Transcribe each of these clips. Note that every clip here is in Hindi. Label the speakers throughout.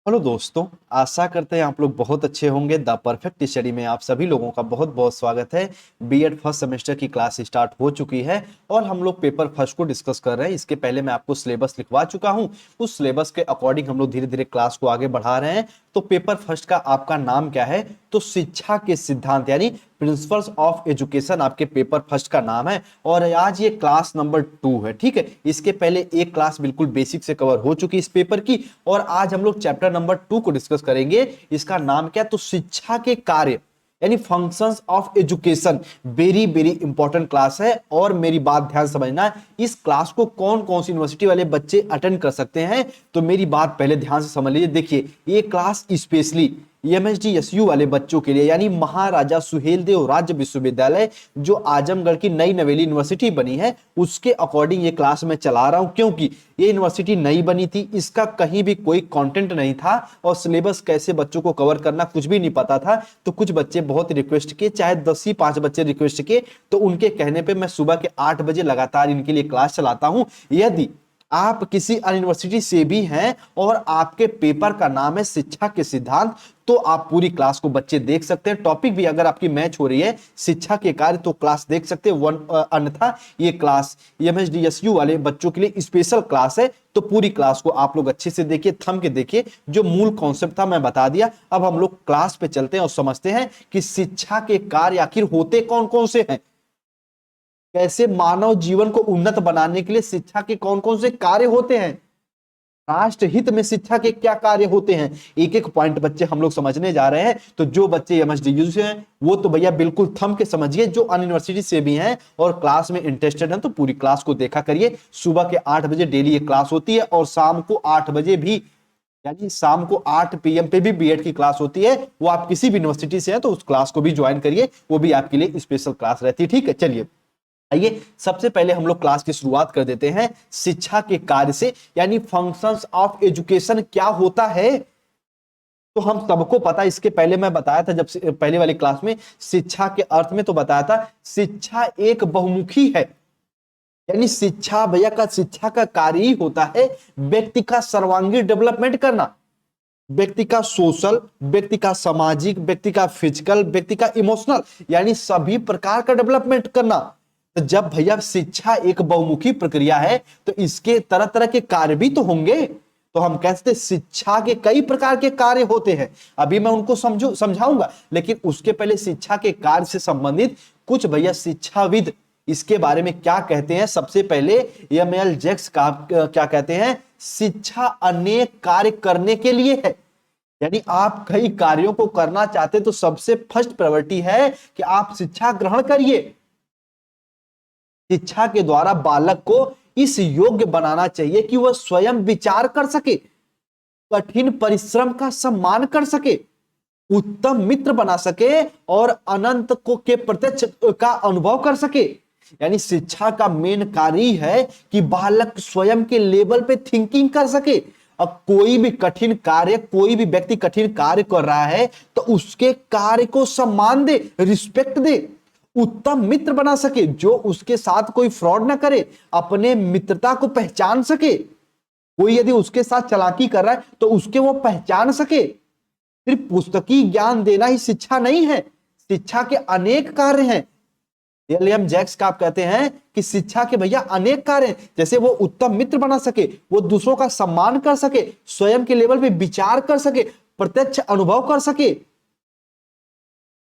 Speaker 1: हेलो दोस्तों। आशा करते हैं आप लोग बहुत अच्छे होंगे। द परफेक्ट स्टडी में आप सभी लोगों का बहुत बहुत स्वागत है। बीएड फर्स्ट सेमेस्टर की क्लास स्टार्ट हो चुकी है और हम लोग पेपर फर्स्ट को डिस्कस कर रहे हैं। इसके पहले मैं आपको सिलेबस लिखवा चुका हूं। उस सिलेबस के अकॉर्डिंग हम लोग धीरे धीरे क्लास को आगे बढ़ा रहे हैं। तो पेपर फर्स्ट का आपका नाम क्या है? तो शिक्षा के सिद्धांत यानी प्रिंसिपल्स ऑफ एजुकेशन आपके पेपर फर्स्ट का नाम है। और आज ये क्लास नंबर 2 है। ठीक है, इसके पहले एक क्लास बिल्कुल बेसिक से कवर हो चुकी इस पेपर की और आज हम लोग चैप्टर नंबर 2 को डिस्कस करेंगे। इसका नाम क्या? तो शिक्षा के कार्य यानी functions of education. Very very important class है और मेरी बात ध्यान समझना, इस क्लास को कौन कौन सी यूनिवर्सिटी वाले बच्चे अटेंड कर सकते हैं? तो मेरी बात पहले ध्यान से समझ लीजिए। देखिए, ये क्लास स्पेशली एमएसडी वाले बच्चों के लिए यानी महाराजा सुहेलदेव राज्य विश्वविद्यालय जो आजमगढ़ की नई नवेली यूनिवर्सिटी बनी है उसके अकॉर्डिंग ये क्लास मैं चला रहा हूं, क्योंकि ये यूनिवर्सिटी नई बनी थी, इसका कहीं भी कोई कंटेंट नहीं था और सिलेबस कैसे बच्चों को कवर करना कुछ भी नहीं पता था। तो कुछ बच्चे बहुत रिक्वेस्ट किए, चाहे 10 ही 5 बच्चे रिक्वेस्ट किए, तो उनके कहने पर मैं सुबह के 8 बजे लगातार इनके लिए क्लास चलाता हूं। यदि आप किसी यूनिवर्सिटी से भी हैं और आपके पेपर का नाम है शिक्षा के सिद्धांत, तो आप पूरी क्लास को बच्चे देख सकते हैं। टॉपिक भी अगर आपकी मैच हो रही है शिक्षा के कार्य तो क्लास देख सकते हैं। अन्यथा ये क्लास एमएसडीएसयू वाले बच्चों के लिए स्पेशल क्लास है। तो पूरी क्लास को आप लोग अच्छे से देखिए, थम के देखिए। जो मूल कॉन्सेप्ट था मैं बता दिया। अब हम लोग क्लास पे चलते हैं और समझते हैं कि शिक्षा के कार्य आखिर होते कौन कौन से हैं, कैसे मानव जीवन को उन्नत बनाने के लिए शिक्षा के कौन कौन से कार्य होते हैं, राष्ट्र हित में शिक्षा के क्या कार्य होते हैं। एक एक पॉइंट बच्चे हम लोग समझने जा रहे हैं। तो जो बच्चे एमएसडीयू से हैं वो तो भैया बिल्कुल थम के समझिए, जो अन्य यूनिवर्सिटी से भी हैं और क्लास में इंटरेस्टेड हैं तो पूरी क्लास को देखा करिए। सुबह के 8 बजे डेली ये क्लास होती है और शाम को 8 बजे भी यानी शाम को 8 पीएम पे भी बीएड की क्लास होती है। वो आप किसी भी यूनिवर्सिटी से हैं तो उस क्लास को भी ज्वाइन करिए, वो भी आपके लिए स्पेशल क्लास रहती है। ठीक है, चलिए आइए सबसे पहले हम लोग क्लास की शुरुआत कर देते हैं शिक्षा के कार्य से, यानी फंक्शंस ऑफ एजुकेशन क्या होता है। तो हम सबको पता, इसके पहले मैं बताया था जब पहले वाली क्लास में शिक्षा के अर्थ में तो बताया था शिक्षा एक बहुमुखी है। यानी शिक्षा भैया का शिक्षा का कार्य ही होता है व्यक्ति का सर्वांगीण डेवलपमेंट करना, व्यक्ति का सोशल, व्यक्ति का सामाजिक, व्यक्ति का फिजिकल, व्यक्ति का इमोशनल, यानी सभी प्रकार का डेवलपमेंट करना। तो जब भैया शिक्षा एक बहुमुखी प्रक्रिया है तो इसके तरह तरह के कार्य भी तो होंगे। तो हम कहते हैं शिक्षा के कई प्रकार के कार्य होते हैं, अभी मैं उनको समझाऊंगा। लेकिन उसके पहले शिक्षा के कार्य से संबंधित कुछ भैया शिक्षाविद इसके बारे में क्या कहते हैं। सबसे पहले एमएल जैक्स का क्या कहते हैं, शिक्षा अनेक कार्य करने के लिए है। यानी आप कई कार्यों को करना चाहते तो सबसे फर्स्ट प्रायोरिटी है कि आप शिक्षा ग्रहण करिए। शिक्षा के द्वारा बालक को इस योग्य बनाना चाहिए कि वह स्वयं विचार कर सके, कठिन परिश्रम का सम्मान कर सके, उत्तम मित्र बना सके और अनंत को के प्रत्यक्ष का अनुभव कर सके। यानी शिक्षा का मेन कार्य है कि बालक स्वयं के लेवल पे थिंकिंग कर सके। अब कोई भी कठिन कार्य, कोई भी व्यक्ति कठिन कार्य कर रहा है तो उसके कार्य को सम्मान दे, रिस्पेक्ट दे, उत्तम मित्र बना सके, जो उसके साथ कोई फ्रॉड ना करे, अपने मित्रता को पहचान सके। कोई यदि उसके साथ चालाकी कर रहा है तो उसके वो पहचान सके। सिर्फ पुस्तकीय ज्ञान देना ही शिक्षा नहीं है, शिक्षा के अनेक कार्य हैं। एलियम जैक्स का आप कहते हैं कि शिक्षा के भैया अनेक कार्य हैं, जैसे वो उत्तम मित्र बना सके, वो दूसरों का सम्मान कर सके, स्वयं के लेवल पे विचार कर सके, प्रत्यक्ष अनुभव कर सके।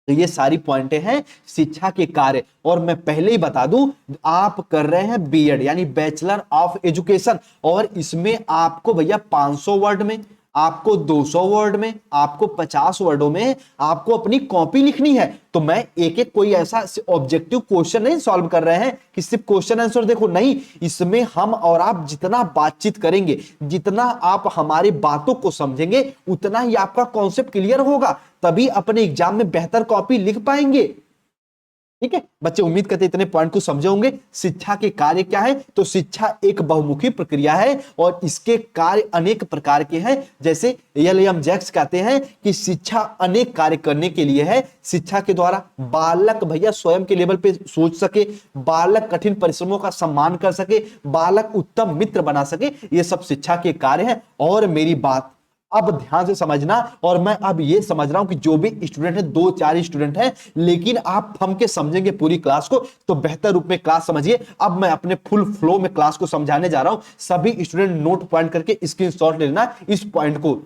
Speaker 1: तो ये सारी पॉइंटें हैं शिक्षा के कार्य। और मैं पहले ही बता दूं, आप कर रहे हैं बीएड यानी बैचलर ऑफ एजुकेशन, और इसमें आपको भैया 500 वर्ड में, आपको 200 वर्ड में, आपको 50 वर्डों में आपको अपनी कॉपी लिखनी है। तो मैं एक एक कोई ऐसा ऑब्जेक्टिव क्वेश्चन नहीं सॉल्व कर रहे हैं कि सिर्फ क्वेश्चन आंसर देखो, नहीं। इसमें हम और आप जितना बातचीत करेंगे, जितना आप हमारी बातों को समझेंगे, उतना ही आपका कॉन्सेप्ट क्लियर होगा, तभी अपने एग्जाम में बेहतर कॉपी लिख पाएंगे। ठीक है बच्चे, उम्मीद करते इतने पॉइंट को समझे होंगे। शिक्षा के कार्य क्या है? तो शिक्षा एक बहुमुखी प्रक्रिया है और इसके कार्य अनेक प्रकार के हैं। जैसे एलियम जैक्स कहते हैं कि शिक्षा अनेक कार्य करने के लिए है। शिक्षा के द्वारा बालक भैया स्वयं के लेवल पे सोच सके, बालक कठिन परिश्रमों का सम्मान कर सके, बालक उत्तम मित्र बना सके, ये सब शिक्षा के कार्य हैं। और मेरी बात अब ध्यान से समझना, और मैं अब ये समझ रहा हूं कि जो भी स्टूडेंट है, 2-4 स्टूडेंट हैं, लेकिन आप थम के समझेंगे पूरी क्लास को तो बेहतर रूप में क्लास समझिए। अब मैं अपने फुल फ्लो में क्लास को समझाने जा रहा हूं। सभी स्टूडेंट नोट पॉइंट करके स्क्रीनशॉट ले लेना इस पॉइंट को।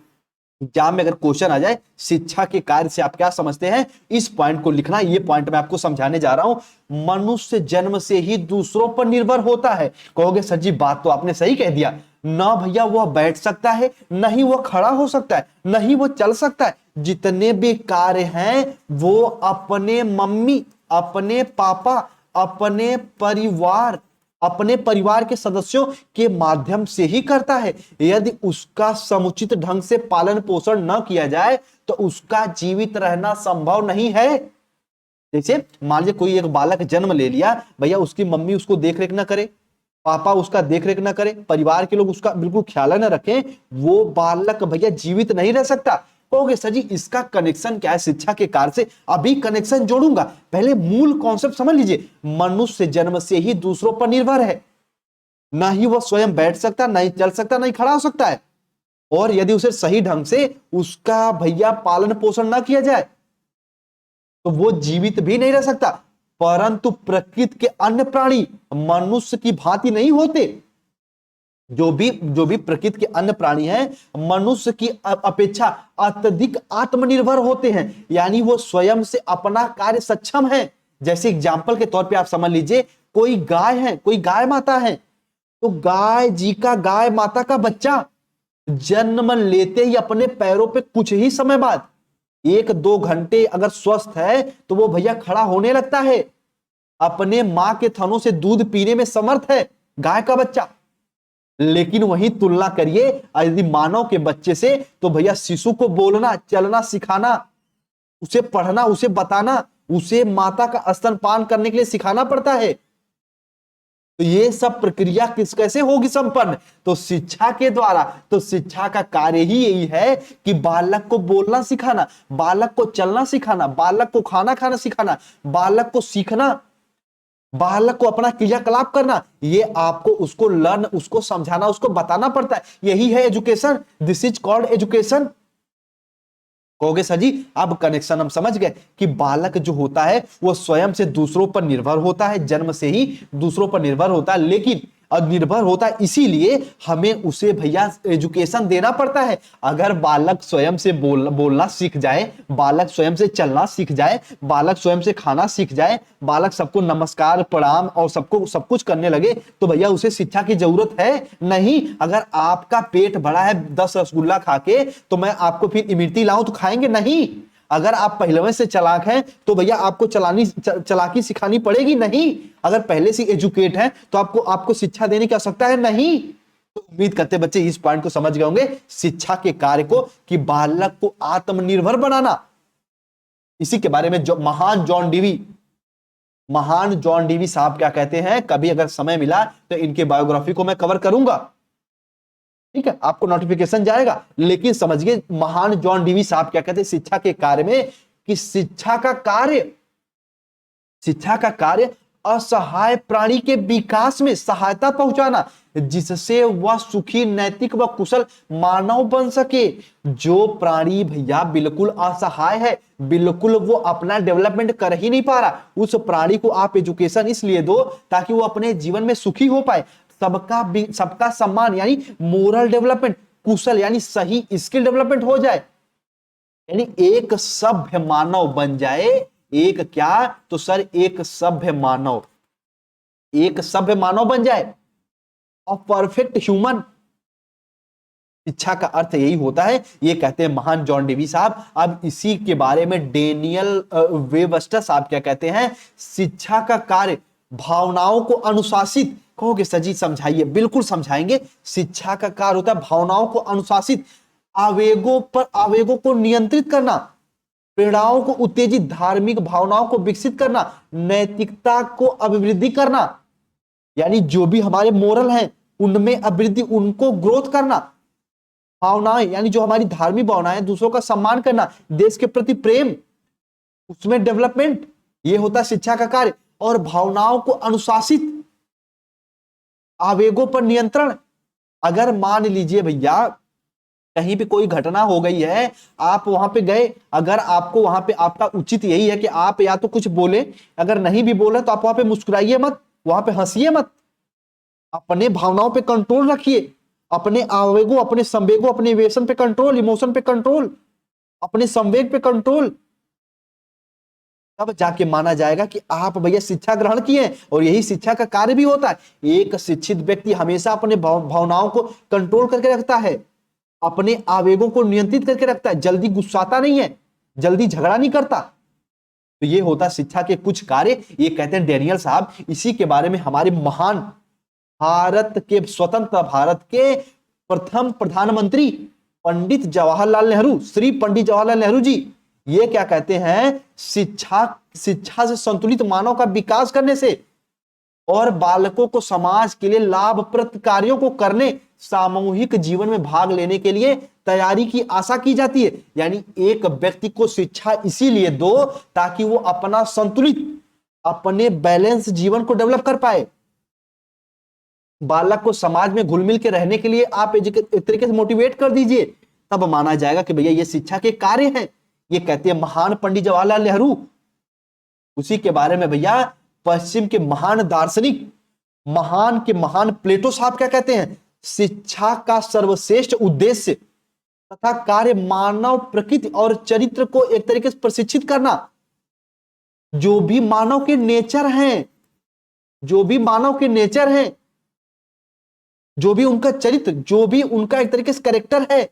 Speaker 1: एग्जाम में अगर क्वेश्चन आ जाए शिक्षा के कार्य से आप क्या समझते हैं, इस पॉइंट को लिखना। ये पॉइंट मैं आपको समझाने जा रहा हूं। मनुष्य जन्म से ही दूसरों पर निर्भर होता है। कहोगे सर जी बात तो आपने सही कह दिया ना भैया, वह बैठ सकता है, नहीं वह खड़ा हो सकता है, नहीं वो चल सकता है। जितने भी कार्य हैं वो अपने मम्मी, अपने पापा, अपने परिवार, अपने परिवार के सदस्यों के माध्यम से ही करता है। यदि उसका समुचित ढंग से पालन पोषण न किया जाए तो उसका जीवित रहना संभव नहीं है। जैसे मान लीजिए कोई एक बालक जन्म ले लिया, भैया उसकी मम्मी उसको देख रेख ना करे, पापा उसका देख रेख ना करे, परिवार के लोग उसका बिल्कुल ख्याल न रखें, वो बालक भैया जीवित नहीं रह सकता। कहोगे सर जी इसका कनेक्शन क्या है शिक्षा के कार्य से? अभी कनेक्शन जोड़ूंगा, पहले मूल कॉन्सेप्ट समझ लीजिए। मनुष्य जन्म से ही दूसरों पर निर्भर है। ना ही वह स्वयं बैठ सकता, नहीं चल सकता, नहीं खड़ा हो सकता है। और यदि उसे सही ढंग से उसका भैया पालन पोषण ना किया जाए तो वो जीवित भी नहीं रह सकता। परंतु प्रकृति के अन्य प्राणी मनुष्य की भांति नहीं होते। जो भी प्रकृति के अन्य प्राणी हैं मनुष्य की अपेक्षा अत्यधिक आत्मनिर्भर होते हैं, यानी वो स्वयं से अपना कार्य सक्षम है। जैसे एग्जाम्पल के तौर पे आप समझ लीजिए कोई गाय है, कोई गाय माता है, तो गाय माता का बच्चा जन्म लेते ही अपने पैरों पे कुछ ही समय बाद 1-2 घंटे अगर स्वस्थ है तो वो भैया खड़ा होने लगता है, अपने मां के थनों से दूध पीने में समर्थ है गाय का बच्चा। लेकिन वही तुलना करिए यदि मानव के बच्चे से, तो भैया शिशु को बोलना चलना सिखाना, उसे पढ़ना, उसे बताना, उसे माता का स्तनपान करने के लिए सिखाना पड़ता है। तो ये सब प्रक्रिया किस कैसे होगी संपन्न? तो शिक्षा के द्वारा। तो शिक्षा का कार्य ही यही है कि बालक को बोलना सिखाना, बालक को चलना सिखाना, बालक को खाना खाना सिखाना, बालक को सीखना, बालक को अपना क्रियाकलाप करना, ये आपको उसको लर्न, उसको समझाना, उसको बताना पड़ता है। यही है education. This is called education. कहोगे सर जी अब कनेक्शन हम समझ गए कि बालक जो होता है वो स्वयं से दूसरों पर निर्भर होता है, जन्म से ही दूसरों पर निर्भर होता है, लेकिन निर्भर होता है इसीलिए हमें उसे भैया एजुकेशन देना पड़ता है। अगर बालक स्वयं से बोलना सीख जाए, बालक स्वयं से चलना सीख जाए, बालक स्वयं से खाना सीख जाए, बालक सबको नमस्कार प्रणाम और सबको सब कुछ करने लगे, तो भैया उसे शिक्षा की जरूरत है नहीं। अगर आपका पेट भरा है 10 रसगुल्ला खा के तो मैं आपको फिर इमरती लाऊं तो खाएंगे नहीं। अगर आप पहले से चालाक हैं तो भैया आपको चालाकी सिखानी पड़ेगी नहीं। अगर पहले से एजुकेट हैं तो आपको शिक्षा देने की आवश्यकता है नहीं। तो उम्मीद करते बच्चे इस पॉइंट को समझ गए होंगे शिक्षा के कार्य को, कि बालक को आत्मनिर्भर बनाना। इसी के बारे में जो महान जॉन डीवी साहब क्या कहते हैं, कभी अगर समय मिला तो इनके बायोग्राफी को मैं कवर करूंगा, ठीक है, आपको नोटिफिकेशन जाएगा। लेकिन समझिए महान जॉन डीवी साहब क्या कहते हैं शिक्षा के कार्य में, कि शिक्षा का कार्य असहाय प्राणी के विकास में सहायता पहुंचाना, जिससे वह सुखी, नैतिक व कुशल मानव बन सके। जो प्राणी भैया बिल्कुल असहाय है, बिल्कुल वो अपना डेवलपमेंट कर ही नहीं पा रहा, उस प्राणी को आप एजुकेशन इसलिए दो ताकि वो अपने जीवन में सुखी हो पाए। सबका सम्मान यानी मोरल डेवलपमेंट, कुशल यानी सही स्किल डेवलपमेंट हो जाए, यानी एक सभ्य मानव बन जाए। एक क्या तो सर एक सभ्य मानव बन जाए और परफेक्ट ह्यूमन। शिक्षा का अर्थ यही होता है, ये कहते हैं महान जॉन डीवी साहब। अब इसी के बारे में डेनियल वेबस्टर साहब क्या कहते हैं, शिक्षा का कार्य भावनाओं को अनुशासित। कहोगे सर जी समझाइए, बिल्कुल समझाएंगे। शिक्षा का कार्य होता है भावनाओं को अनुशासित, आवेगों को नियंत्रित करना, प्रेरणाओं को उत्तेजित, धार्मिक भावनाओं को विकसित करना, नैतिकता को अभिवृद्धि करना, यानी जो भी हमारे मोरल हैं उनमें अभिवृद्धि, उनको ग्रोथ करना, भावनाएं यानी जो हमारी धार्मिक भावनाएं, दूसरों का सम्मान करना, देश के प्रति प्रेम, उसमें डेवलपमेंट, ये होता है शिक्षा का कार्य। और भावनाओं को अनुशासित, आवेगों पर नियंत्रण। अगर मान लीजिए भैया कहीं भी कोई घटना हो गई है, आप वहां पे गए, अगर आपको वहां पे आपका उचित यही है कि आप या तो कुछ बोले, अगर नहीं भी बोले तो आप वहां पे मुस्कुराइए मत, वहां पे हंसिए मत, अपने भावनाओं पे कंट्रोल रखिए, अपने आवेगों, अपने संवेगों, अपने इमोशन पे कंट्रोल, इमोशन पे कंट्रोल, अपने संवेग पे कंट्रोल, तब जाके माना जाएगा कि आप भैया शिक्षा ग्रहण किए। और यही शिक्षा का कार्य भी होता है। एक शिक्षित व्यक्ति हमेशा अपने भावनाओं को कंट्रोल करके रखता है, अपने आवेगों को नियंत्रित करके रखता है, जल्दी गुस्साता नहीं है, जल्दी झगड़ा नहीं करता। तो ये होता शिक्षा के कुछ कार्य, ये कहते हैं डैनियल साहब। इसी के बारे में हमारे महान भारत के, स्वतंत्र भारत के प्रथम प्रधानमंत्री पंडित जवाहरलाल नेहरू, श्री पंडित जवाहरलाल नेहरू जी, ये क्या कहते हैं, शिक्षा से संतुलित मानव का विकास करने से और बालकों को समाज के लिए लाभप्रद कार्यों को करने, सामूहिक जीवन में भाग लेने के लिए तैयारी की आशा की जाती है। यानी एक व्यक्ति को शिक्षा इसीलिए दो ताकि वो अपना संतुलित, अपने बैलेंस जीवन को डेवलप कर पाए। बालक को समाज में घुल मिल के रहने के लिए आप एक तरीके से मोटिवेट कर दीजिए, तब माना जाएगा कि भैया ये शिक्षा के कार्य हैं। ये कहते हैं महान पंडित जवाहरलाल नेहरू। उसी के बारे में भैया पश्चिम के महान दार्शनिक, महान के महान प्लेटो साहब क्या कहते हैं, शिक्षा का सर्वश्रेष्ठ उद्देश्य तथा कार्य मानव प्रकृति और चरित्र को एक तरीके से प्रशिक्षित करना। जो भी मानव के नेचर हैं, जो भी मानव के नेचर हैं, जो भी उनका चरित्र, जो भी उनका एक तरीके से कैरेक्टर है,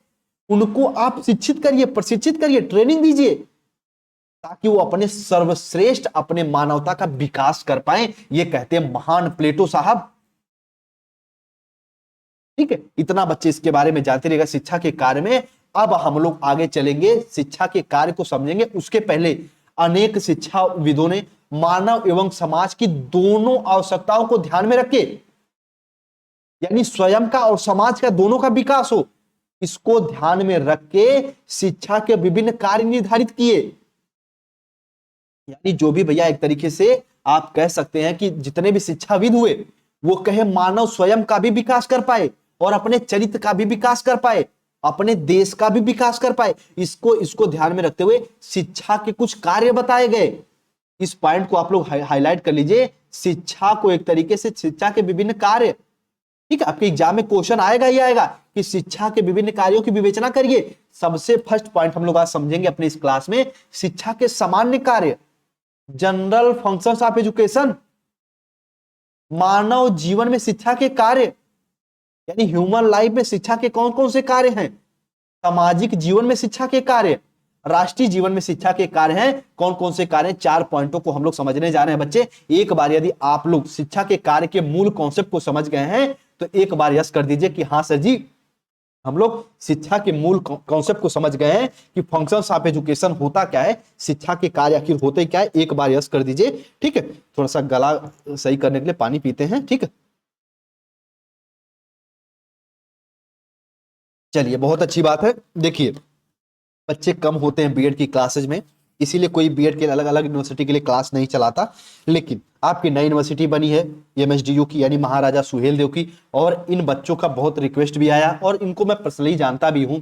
Speaker 1: उनको आप शिक्षित करिए, प्रशिक्षित करिए, ट्रेनिंग दीजिए, ताकि वो अपने सर्वश्रेष्ठ, अपने मानवता का विकास कर पाए। ये कहते हैं महान प्लेटो साहब। ठीक है, इतना बच्चे इसके बारे में जानते रहेगा शिक्षा के कार्य में। अब हम लोग आगे चलेंगे, शिक्षा के कार्य को समझेंगे। उसके पहले अनेक शिक्षाविदों ने मानव एवं समाज की दोनों आवश्यकताओं को ध्यान में रखे, यानी स्वयं का और समाज का दोनों का विकास हो, इसको ध्यान में रख के शिक्षा के विभिन्न कार्य निर्धारित किए। यानी जो भी भैया एक तरीके से आप कह सकते हैं कि जितने भी शिक्षाविद हुए वो कहे मानव स्वयं का भी विकास कर पाए और अपने चरित्र का भी विकास कर पाए, अपने देश का भी विकास कर पाए। इसको ध्यान में रखते हुए शिक्षा के कुछ कार्य बताए गए। इस पॉइंट को आप लोग हाईलाइट कर लीजिए। शिक्षा को एक तरीके से शिक्षा के विभिन्न कार्य, ठीक है, आपके एग्जाम में क्वेश्चन आएगा ही आएगा कि शिक्षा के विभिन्न कार्यों की विवेचना करिए। सबसे फर्स्ट पॉइंट हम लोग आज समझेंगे अपने इस क्लास में, शिक्षा के सामान्य कार्य, जनरल फंक्शंस ऑफ एजुकेशन। मानव जीवन में शिक्षा के कार्य, यानी ह्यूमन लाइफ में शिक्षा के कौन कौन से कार्य हैं, सामाजिक जीवन में शिक्षा के कार्य, राष्ट्रीय जीवन में शिक्षा के कार्य हैं, कौन कौन से कार्य हैं। 4 पॉइंटों को हम लोग समझने जा रहे हैं बच्चे। एक बार यदि आप लोग शिक्षा के कार्य के मूल कॉन्सेप्ट को समझ गए हैं तो एक बार यस कर दीजिए कि हाँ सर जी, हम लोग शिक्षा के मूल कॉन्सेप्ट को समझ गए हैं कि फंक्शंस ऑफ एजुकेशन होता क्या है, शिक्षा के कार्य आखिर होते क्या है। एक बार यस कर दीजिए, ठीक है। थोड़ा सा गला सही करने के लिए पानी पीते हैं, ठीक है। चलिए, बहुत अच्छी बात है। देखिए, बच्चे कम होते हैं बीएड की क्लासेज में, इसीलिए कोई बीएड के अलग अलग यूनिवर्सिटी के लिए क्लास नहीं चलाता। लेकिन आपकी नई यूनिवर्सिटी बनी है एमएसडीयू की, यानी महाराजा सुहेलदेव की, और इन बच्चों का बहुत रिक्वेस्ट भी आया और इनको मैं पर्सनली जानता भी हूँ,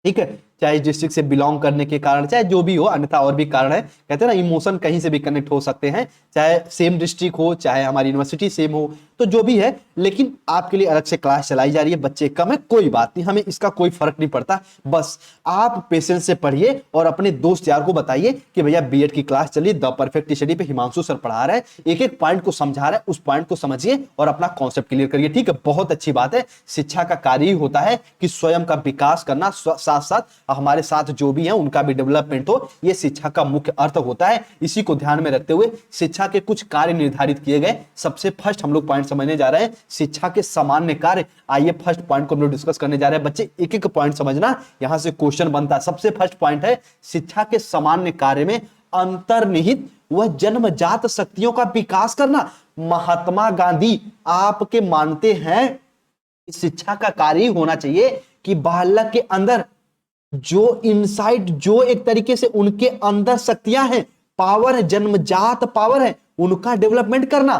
Speaker 1: ठीक है। चाहे डिस्ट्रिक्ट से बिलोंग करने के कारण, चाहे जो भी हो, अन्यथा और भी कारण है। कहते हैं ना, इमोशन कहीं से भी कनेक्ट हो सकते हैं, चाहे सेम डिस्ट्रिक्ट हो, चाहे हमारी यूनिवर्सिटी सेम हो, तो जो भी है। लेकिन आपके लिए अलग से क्लास चलाई जा रही है, बच्चे कम है, कोई बात नहीं, हमें इसका कोई फर्क नहीं पड़ता। बस आप पेशेंस से पढ़िए और अपने दोस्त यार को बताइए कि भैया बीएड की क्लास चलिए, द परफेक्ट स्टडी पे हिमांशु सर पढ़ा रहा है, एक एक पॉइंट को समझा रहा है, उस पॉइंट को समझिए और अपना कॉन्सेप्ट क्लियर करिए, ठीक है। बहुत अच्छी बात है। शिक्षा का कार्य ही होता है कि स्वयं का विकास करना, साथ साथ हमारे साथ जो भी है उनका भी डेवलपमेंट हो, यह शिक्षा का मुख्य अर्थ होता है। इसी को ध्यान में रखते हुए शिक्षा के कुछ कार्य निर्धारित किए गए। सबसे फर्स्ट हम लोग पॉइंट समझने जा रहे हैं, शिक्षा के सामान्य कार्य। आइए फर्स्ट पॉइंट को हम लोग डिस्कस करने जा रहे हैं बच्चे, एक एक पॉइंट समझना, यहां से क्वेश्चन बनता है। सबसे फर्स्ट पॉइंट है, शिक्षा के सामान्य कार्य में अंतर्निहित वह जन्मजात शक्तियों का विकास करना। महात्मा गांधी आपके मानते हैं शिक्षा का कार्य ही होना चाहिए कि बालक के अंदर जो इनसाइट, जो एक तरीके से उनके अंदर शक्तियां हैं, पावर है, जन्मजात पावर है, उनका डेवलपमेंट करना।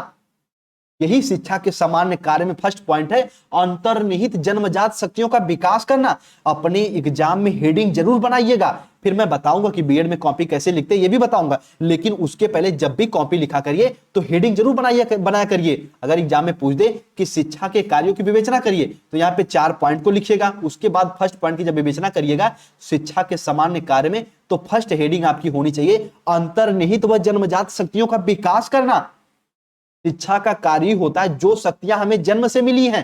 Speaker 1: यही शिक्षा के सामान्य कार्य में फर्स्ट पॉइंट है, अंतर्निहित जन्मजात शक्तियों का विकास करना। अपने एग्जाम में हेडिंग जरूर बनाइएगा, फिर मैं बताऊंगा कि बीएड में कॉपी कैसे लिखते हैं ये भी बताऊंगा, लेकिन उसके पहले जब भी कॉपी लिखा करिए तो हेडिंग जरूर बनाया करिए। अगर एग्जाम में पूछ दे कि शिक्षा के कार्यों की विवेचना करिए तो यहाँ पे 4 पॉइंट को लिखिएगा, उसके बाद फर्स्ट पॉइंट की जब विवेचना करिएगा शिक्षा के सामान्य कार्य में, तो फर्स्ट हेडिंग आपकी होनी चाहिए अंतर्निहित व जन्मजात शक्तियों का विकास करना। शिक्षा का कार्य होता है जो शक्तियां हमें जन्म से मिली हैं,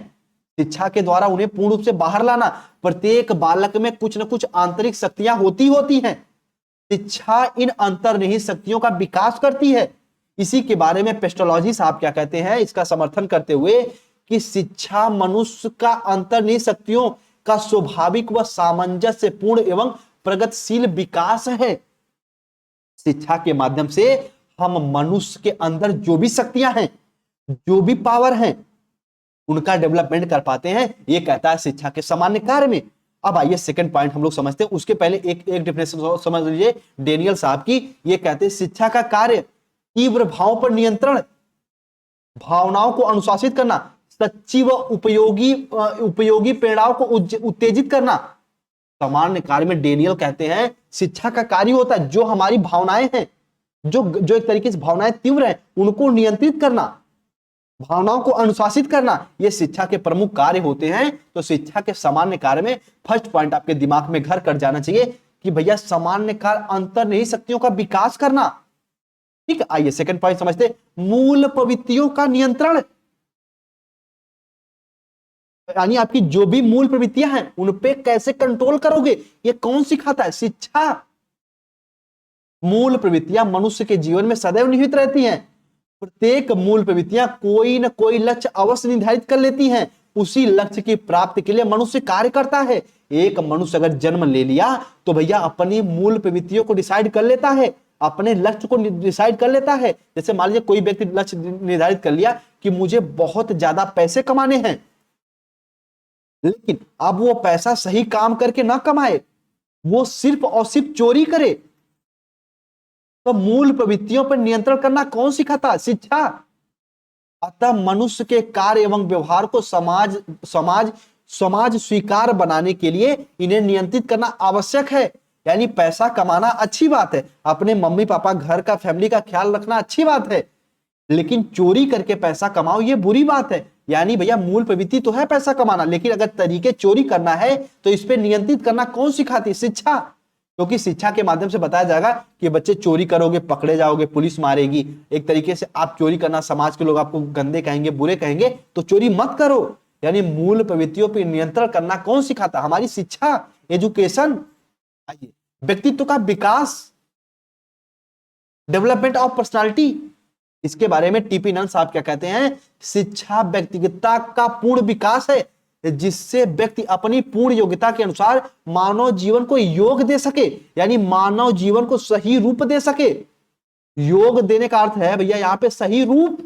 Speaker 1: शिक्षा के द्वारा उन्हें पूर्ण रूप से बाहर लाना। प्रत्येक बालक में कुछ न कुछ आंतरिक शक्तियां होती हैं। शिक्षा इन अंतर्निहित शक्तियों का विकास करती है। इसी के बारे में पेस्टोलॉजी साहब क्या कहते हैं, इसका समर्थन करते हुए कि शिक्षा मनुष्य का अंतर्निहित शक्तियों का स्वाभाविक व सामंजस्यपूर्ण एवं प्रगतिशील विकास है। शिक्षा के माध्यम से हम मनुष्य के अंदर जो भी शक्तियां हैं, जो भी पावर हैं, उनका डेवलपमेंट कर पाते हैं, ये कहता है शिक्षा के सामान्य कार्य में। अब आइए सेकंड पॉइंट हम लोग समझते हैं, उसके पहले एक डेफिनेशन समझ लीजिए डेनियल साहब की। ये कहते हैं शिक्षा का कार्य तीव्र भावों पर नियंत्रण, भावनाओं को अनुशासित करना, सच्ची व उपयोगी प्रेरणाओं को उत्तेजित करना। सामान्य कार्य में डेनियल कहते हैं शिक्षा का कार्य होता है जो हमारी भावनाएं हैं, जो एक तरीके से भावनाएं तीव्र हैं, उनको नियंत्रित करना, भावनाओं को अनुशासित करना, ये शिक्षा के प्रमुख कार्य होते हैं। तो शिक्षा के सामान्य कार्य में फर्स्ट पॉइंट आपके दिमाग में घर कर जाना चाहिए कि भैया सामान्य कार्य अंतर्निहित शक्तियों का विकास करना। ठीक है, आइए सेकंड पॉइंट समझते, मूल प्रवृत्तियों का नियंत्रण, यानी आपकी जो भी मूल प्रवृत्तियां हैं उन पे कैसे कंट्रोल करोगे, ये कौन सिखाता है? शिक्षा। मूल प्रवृत्तियां मनुष्य के जीवन में सदैव निहित रहती हैं। प्रत्येक मूल प्रवृत्तियां कोई न कोई लक्ष्य अवश्य निर्धारित कर लेती हैं, उसी लक्ष्य की प्राप्ति के लिए मनुष्य कार्य करता है। एक मनुष्य अगर जन्म ले लिया तो भैया अपनी मूल प्रवृत्तियों को डिसाइड कर लेता है, अपने लक्ष्य को डिसाइड कर लेता है। जैसे मान लीजिए कोई व्यक्ति लक्ष्य निर्धारित कर लिया कि मुझे बहुत ज्यादा पैसे कमाने हैं, लेकिन अब वो पैसा सही काम करके ना कमाए, वो सिर्फ और सिर्फ चोरी करे, तो मूल प्रवृत्तियों पर नियंत्रण करना कौन सिखाता? शिक्षा। अतः मनुष्य के कार्य एवं व्यवहार को समाज स्वीकार बनाने के लिए इन्हें नियंत्रित करना आवश्यक है। यानी पैसा कमाना अच्छी बात है, अपने मम्मी पापा घर का फैमिली का ख्याल रखना अच्छी बात है, लेकिन चोरी करके पैसा कमाओ ये बुरी बात है। यानी भैया मूल प्रवृत्ति तो है पैसा कमाना, लेकिन अगर तरीके चोरी करना है तो इस पे नियंत्रित करना कौन सिखाती? शिक्षा। क्योंकि शिक्षा के माध्यम से बताया जाएगा कि बच्चे चोरी करोगे पकड़े जाओगे, पुलिस मारेगी, एक तरीके से आप चोरी करना, समाज के लोग आपको गंदे कहेंगे, बुरे कहेंगे, तो चोरी मत करो। यानी मूल प्रवृत्तियों पर नियंत्रण करना कौन सिखाता? हमारी शिक्षा, एजुकेशन। आइए व्यक्तित्व का विकास, डेवलपमेंट ऑफ पर्सनालिटी, इसके बारे में टीपी नंद साहब क्या कहते हैं? शिक्षा व्यक्तिगतता का पूर्ण विकास है, जिससे व्यक्ति अपनी पूर्ण योग्यता के अनुसार मानव जीवन को योग दे सके, यानी मानव जीवन को सही रूप दे सके। योग देने का अर्थ है भैया यहाँ पे सही रूप।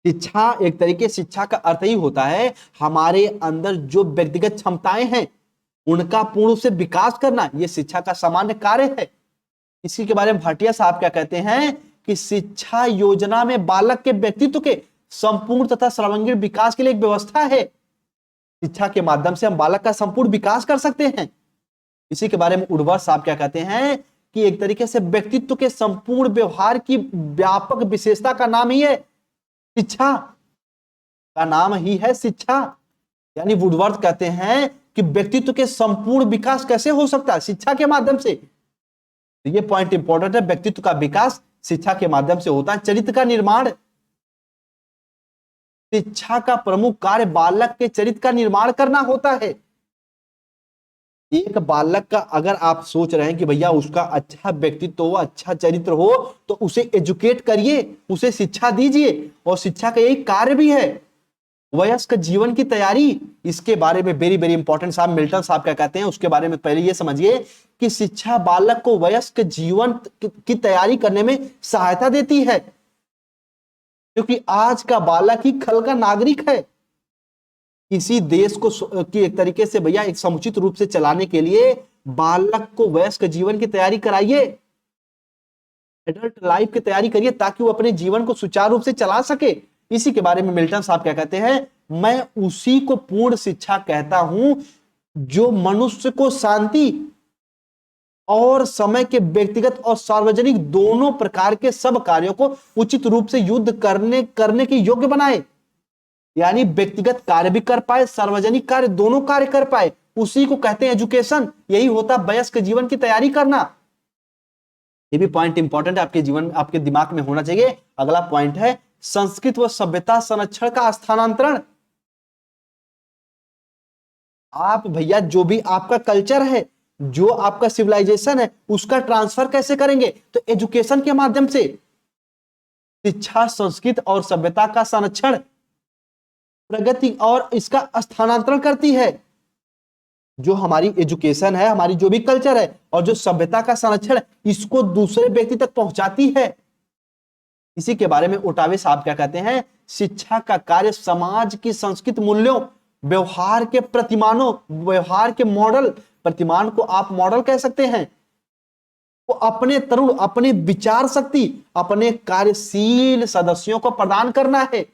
Speaker 1: शिक्षा एक तरीके, शिक्षा का अर्थ ही होता है हमारे अंदर जो व्यक्तिगत क्षमताएं हैं उनका पूर्ण रूप से विकास करना, यह शिक्षा का सामान्य कार्य है। इसी के बारे में भाटिया साहब क्या कहते हैं कि शिक्षा योजना में बालक के व्यक्तित्व के संपूर्ण तथा सर्वांगीण विकास के लिए एक व्यवस्था है। शिक्षा के माध्यम से हम बालक का संपूर्ण विकास कर सकते हैं। इसी के बारे में उर्वर साहब क्या कहते हैं कि एक तरीके से व्यक्तित्व के संपूर्ण व्यवहार की व्यापक विशेषता का नाम ही है शिक्षा, का नाम ही है शिक्षा। यानी वुडवर्थ कहते हैं कि व्यक्तित्व के संपूर्ण विकास कैसे हो सकता है? शिक्षा के माध्यम से। तो ये पॉइंट इंपॉर्टेंट है, व्यक्तित्व का विकास शिक्षा के माध्यम से होता है। चरित्र का निर्माण, शिक्षा का प्रमुख कार्य बालक के चरित्र का निर्माण करना होता है। एक बालक का अगर आप सोच रहे हैं कि भैया उसका अच्छा व्यक्तित्व हो, अच्छा चरित्र हो, तो उसे एजुकेट करिए, उसे शिक्षा दीजिए, और शिक्षा का यही कार्य भी है। वयस्क जीवन की तैयारी, इसके बारे में वेरी वेरी इंपॉर्टेंट साहब मिल्टन साहब क्या कहते हैं, उसके बारे में पहले ये समझिए कि शिक्षा बालक को वयस्क जीवन की तैयारी करने में सहायता देती है, क्योंकि आज का बालक ही कल का नागरिक है। किसी देश को कि एक तरीके से भैया एक समुचित रूप से चलाने के लिए बालक को वयस्क जीवन की तैयारी कराइए। एडल्ट लाइफ की तैयारी करिए ताकि वो अपने जीवन को सुचारू रूप से चला सके। इसी के बारे में मिल्टन साहब क्या कहते हैं, मैं उसी को पूर्ण शिक्षा कहता हूं जो मनुष्य को शांति और समय के व्यक्तिगत और सार्वजनिक दोनों प्रकार के सब कार्यों को उचित रूप से युद्ध करने के योग्य बनाए। यानी व्यक्तिगत कार्य भी कर पाए, सार्वजनिक कार्य, दोनों कार्य कर पाए, उसी को कहते हैं एजुकेशन। यही होता वयस्क जीवन की तैयारी करना। ये भी पॉइंट इंपॉर्टेंट है, आपके जीवन, आपके दिमाग में होना चाहिए। अगला पॉइंट है संस्कृत व सभ्यता संरक्षण का स्थानांतरण। आप भैया जो भी आपका कल्चर है, जो आपका सिविलाइजेशन है, उसका ट्रांसफर कैसे करेंगे? तो एजुकेशन के माध्यम से। शिक्षा संस्कृत और सभ्यता का संरक्षण, प्रगति और इसका स्थानांतरण करती है। जो हमारी एजुकेशन है, हमारी जो भी कल्चर है और जो सभ्यता का संरक्षण, इसको दूसरे व्यक्ति तक पहुंचाती है। इसी के बारे में ओटावे साहब क्या कहते हैं, शिक्षा का कार्य समाज की संस्कृत मूल्यों, व्यवहार के प्रतिमानों, व्यवहार के मॉडल, प्रतिमान को आप मॉडल कह सकते हैं, वो अपने तरुण, अपने विचार शक्ति, अपने कार्यशील सदस्यों को प्रदान करना है।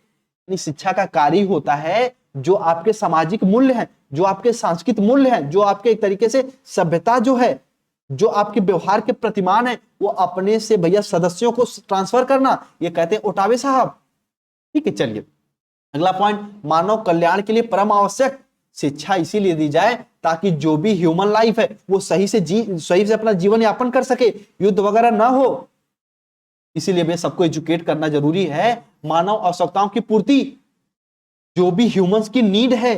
Speaker 1: शिक्षा का कार्य होता है जो आपके सामाजिक मूल्य हैं, जो आपके सांस्कृतिक मूल्य हैं, जो आपके एक तरीके से सभ्यता जो है, जो आपके व्यवहार के प्रतिमान है, वो अपने से भैया सदस्यों को ट्रांसफर करना, ये कहते हैं ओटावे साहब। ठीक है, चलिए अगला पॉइंट, मानव कल्याण के लिए परम आवश्यक शिक्षा इसीलिए दी जाए ताकि जो भी ह्यूमन लाइफ है वो सही से अपना जीवन यापन कर सके, युद्ध वगैरह ना हो। इसीलिए भैया सबको एजुकेट करना जरूरी है। मानव आवश्यकताओं की पूर्ति, जो भी ह्यूमंस की नीड है,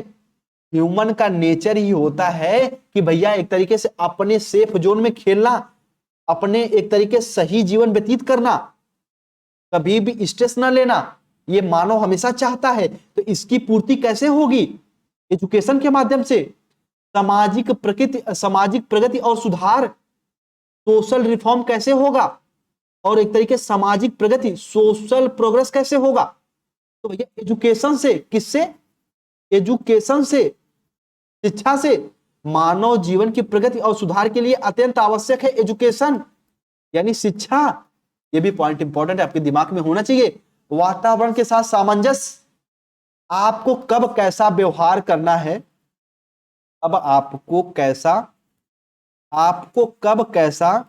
Speaker 1: ह्यूमन का नेचर ही होता है कि भैया एक तरीके से अपने सेफ जोन में खेलना, अपने एक तरीके सही जीवन व्यतीत करना, कभी भी स्ट्रेस ना लेना, ये मानव हमेशा चाहता है। तो इसकी पूर्ति कैसे होगी? एजुकेशन के माध्यम से। सामाजिक प्रगति और सुधार, सोशल रिफॉर्म कैसे होगा? और एक तरीके सामाजिक प्रगति, सोशल प्रोग्रेस कैसे होगा? तो भैया एजुकेशन से। किससे? एजुकेशन से, शिक्षा से। मानव जीवन की प्रगति और सुधार के लिए अत्यंत आवश्यक है एजुकेशन, यानी शिक्षा। ये भी पॉइंट इंपॉर्टेंट है, आपके दिमाग में होना चाहिए। वातावरण के साथ सामंजस्य, आपको कब कैसा व्यवहार करना है, अब आपको कब कैसा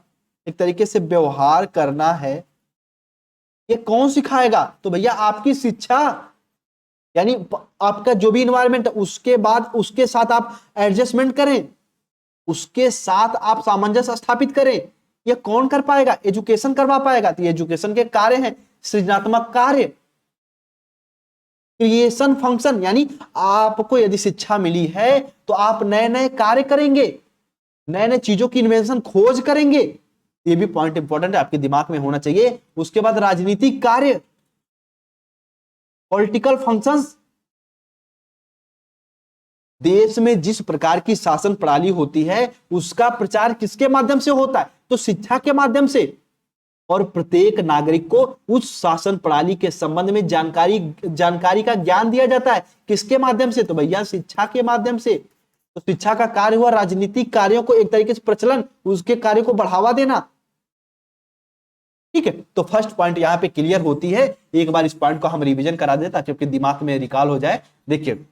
Speaker 1: एक तरीके से व्यवहार करना है, ये कौन सिखाएगा? तो भैया आपकी शिक्षा, यानी आपका जो भी इन्वायरमेंट है, उसके बाद उसके साथ आप एडजस्टमेंट करें, उसके साथ आप सामंजस्य स्थापित करें। ये कौन कर पाएगा? एजुकेशन करवा पाएगा। तो एजुकेशन के कार्य हैं सृजनात्मक कार्य, क्रिएशन फंक्शन, यानी आपको यदि शिक्षा मिली है तो आप नए नए कार्य करेंगे, नए नए चीजों की इन्वेंशन, खोज करेंगे। ये भी पॉइंट इंपॉर्टेंट है, आपके दिमाग में होना चाहिए। उसके बाद राजनीतिक कार्य, पॉलिटिकल फंक्शंस, देश में जिस प्रकार की शासन प्रणाली होती है उसका प्रचार किसके माध्यम से होता है? तो शिक्षा के माध्यम से। और प्रत्येक नागरिक को उस शासन प्रणाली के संबंध में जानकारी का ज्ञान दिया जाता है। किसके माध्यम से? तो भैया शिक्षा के माध्यम से। तो शिक्षा का कार्य हुआ राजनीतिक कार्यों को एक तरीके से प्रचलन, उसके कार्य को बढ़ावा देना। ठीक है, तो फर्स्ट पॉइंट यहां पे क्लियर होती है। एक बार इस पॉइंट को हम रिवीजन करा दें ताकि आपके दिमाग में रिकॉल हो जाए। देखिए,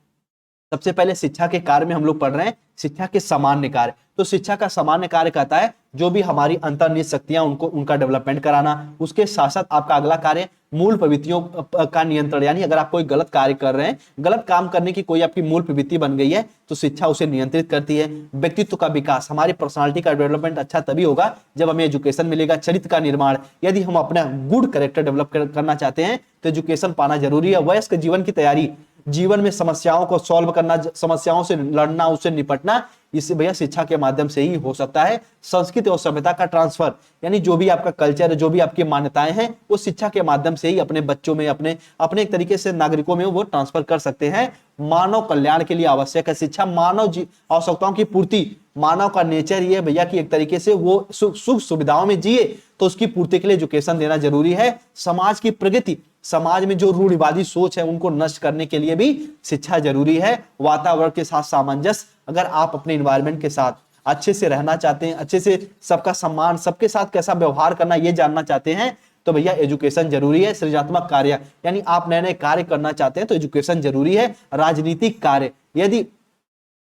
Speaker 1: सबसे पहले शिक्षा के कार्य में हम लोग पढ़ रहे हैं शिक्षा के सामान्य कार्य। तो शिक्षा का सामान्य कार्य कहता है जो भी हमारी अंतर्निहित शक्तियां, उनका डेवलपमेंट कराना। उसके साथ साथ आपका अगला कार्य मूल प्रवृत्तियों का नियंत्रण, यानी अगर आप कोई गलत कार्य कर रहे हैं, गलत काम करने की कोई आपकी मूल प्रवृत्ति बन गई है, तो शिक्षा उसे नियंत्रित करती है। व्यक्तित्व का विकास, हमारी पर्सनालिटी का डेवलपमेंट अच्छा तभी होगा जब हमें एजुकेशन मिलेगा। चरित्र का निर्माण, यदि हम अपना गुड कैरेक्टर डेवलप करना चाहते हैं तो एजुकेशन पाना जरूरी है। वयस्क जीवन की तैयारी, जीवन में समस्याओं को सॉल्व करना, समस्याओं से लड़ना, उससे निपटना, इससे भैया शिक्षा के माध्यम से ही हो सकता है। संस्कृति और सभ्यता का ट्रांसफर, यानी जो भी आपका कल्चर है, जो भी आपकी मान्यताएं हैं, वो शिक्षा के माध्यम से ही अपने बच्चों में, अपने एक तरीके से नागरिकों में वो ट्रांसफर कर सकते हैं। मानव कल्याण के लिए आवश्यक है शिक्षा, मानव आवश्यकताओं की पूर्ति। मानव का नेचर ये भैया कि एक तरीके से वो सुख सुविधाओं में जिए, तो उसकी पूर्ति के लिए एजुकेशन देना जरूरी है। समाज की प्रगति, समाज में जो रूढ़िवादी सोच है उनको नष्ट करने के लिए भी शिक्षा जरूरी है। वातावरण के साथ सामंजस्य, अगर आप अपने इन्वायरमेंट के साथ, अच्छे से रहना चाहते हैं, अच्छे से सबका सम्मान, सबके साथ कैसा व्यवहार करना ये जानना चाहते हैं, तो भैया एजुकेशन जरूरी है। सृजनात्मक कार्य यानी आप नए नए कार्य करना चाहते हैं तो एजुकेशन जरूरी है। राजनीतिक कार्य, यदि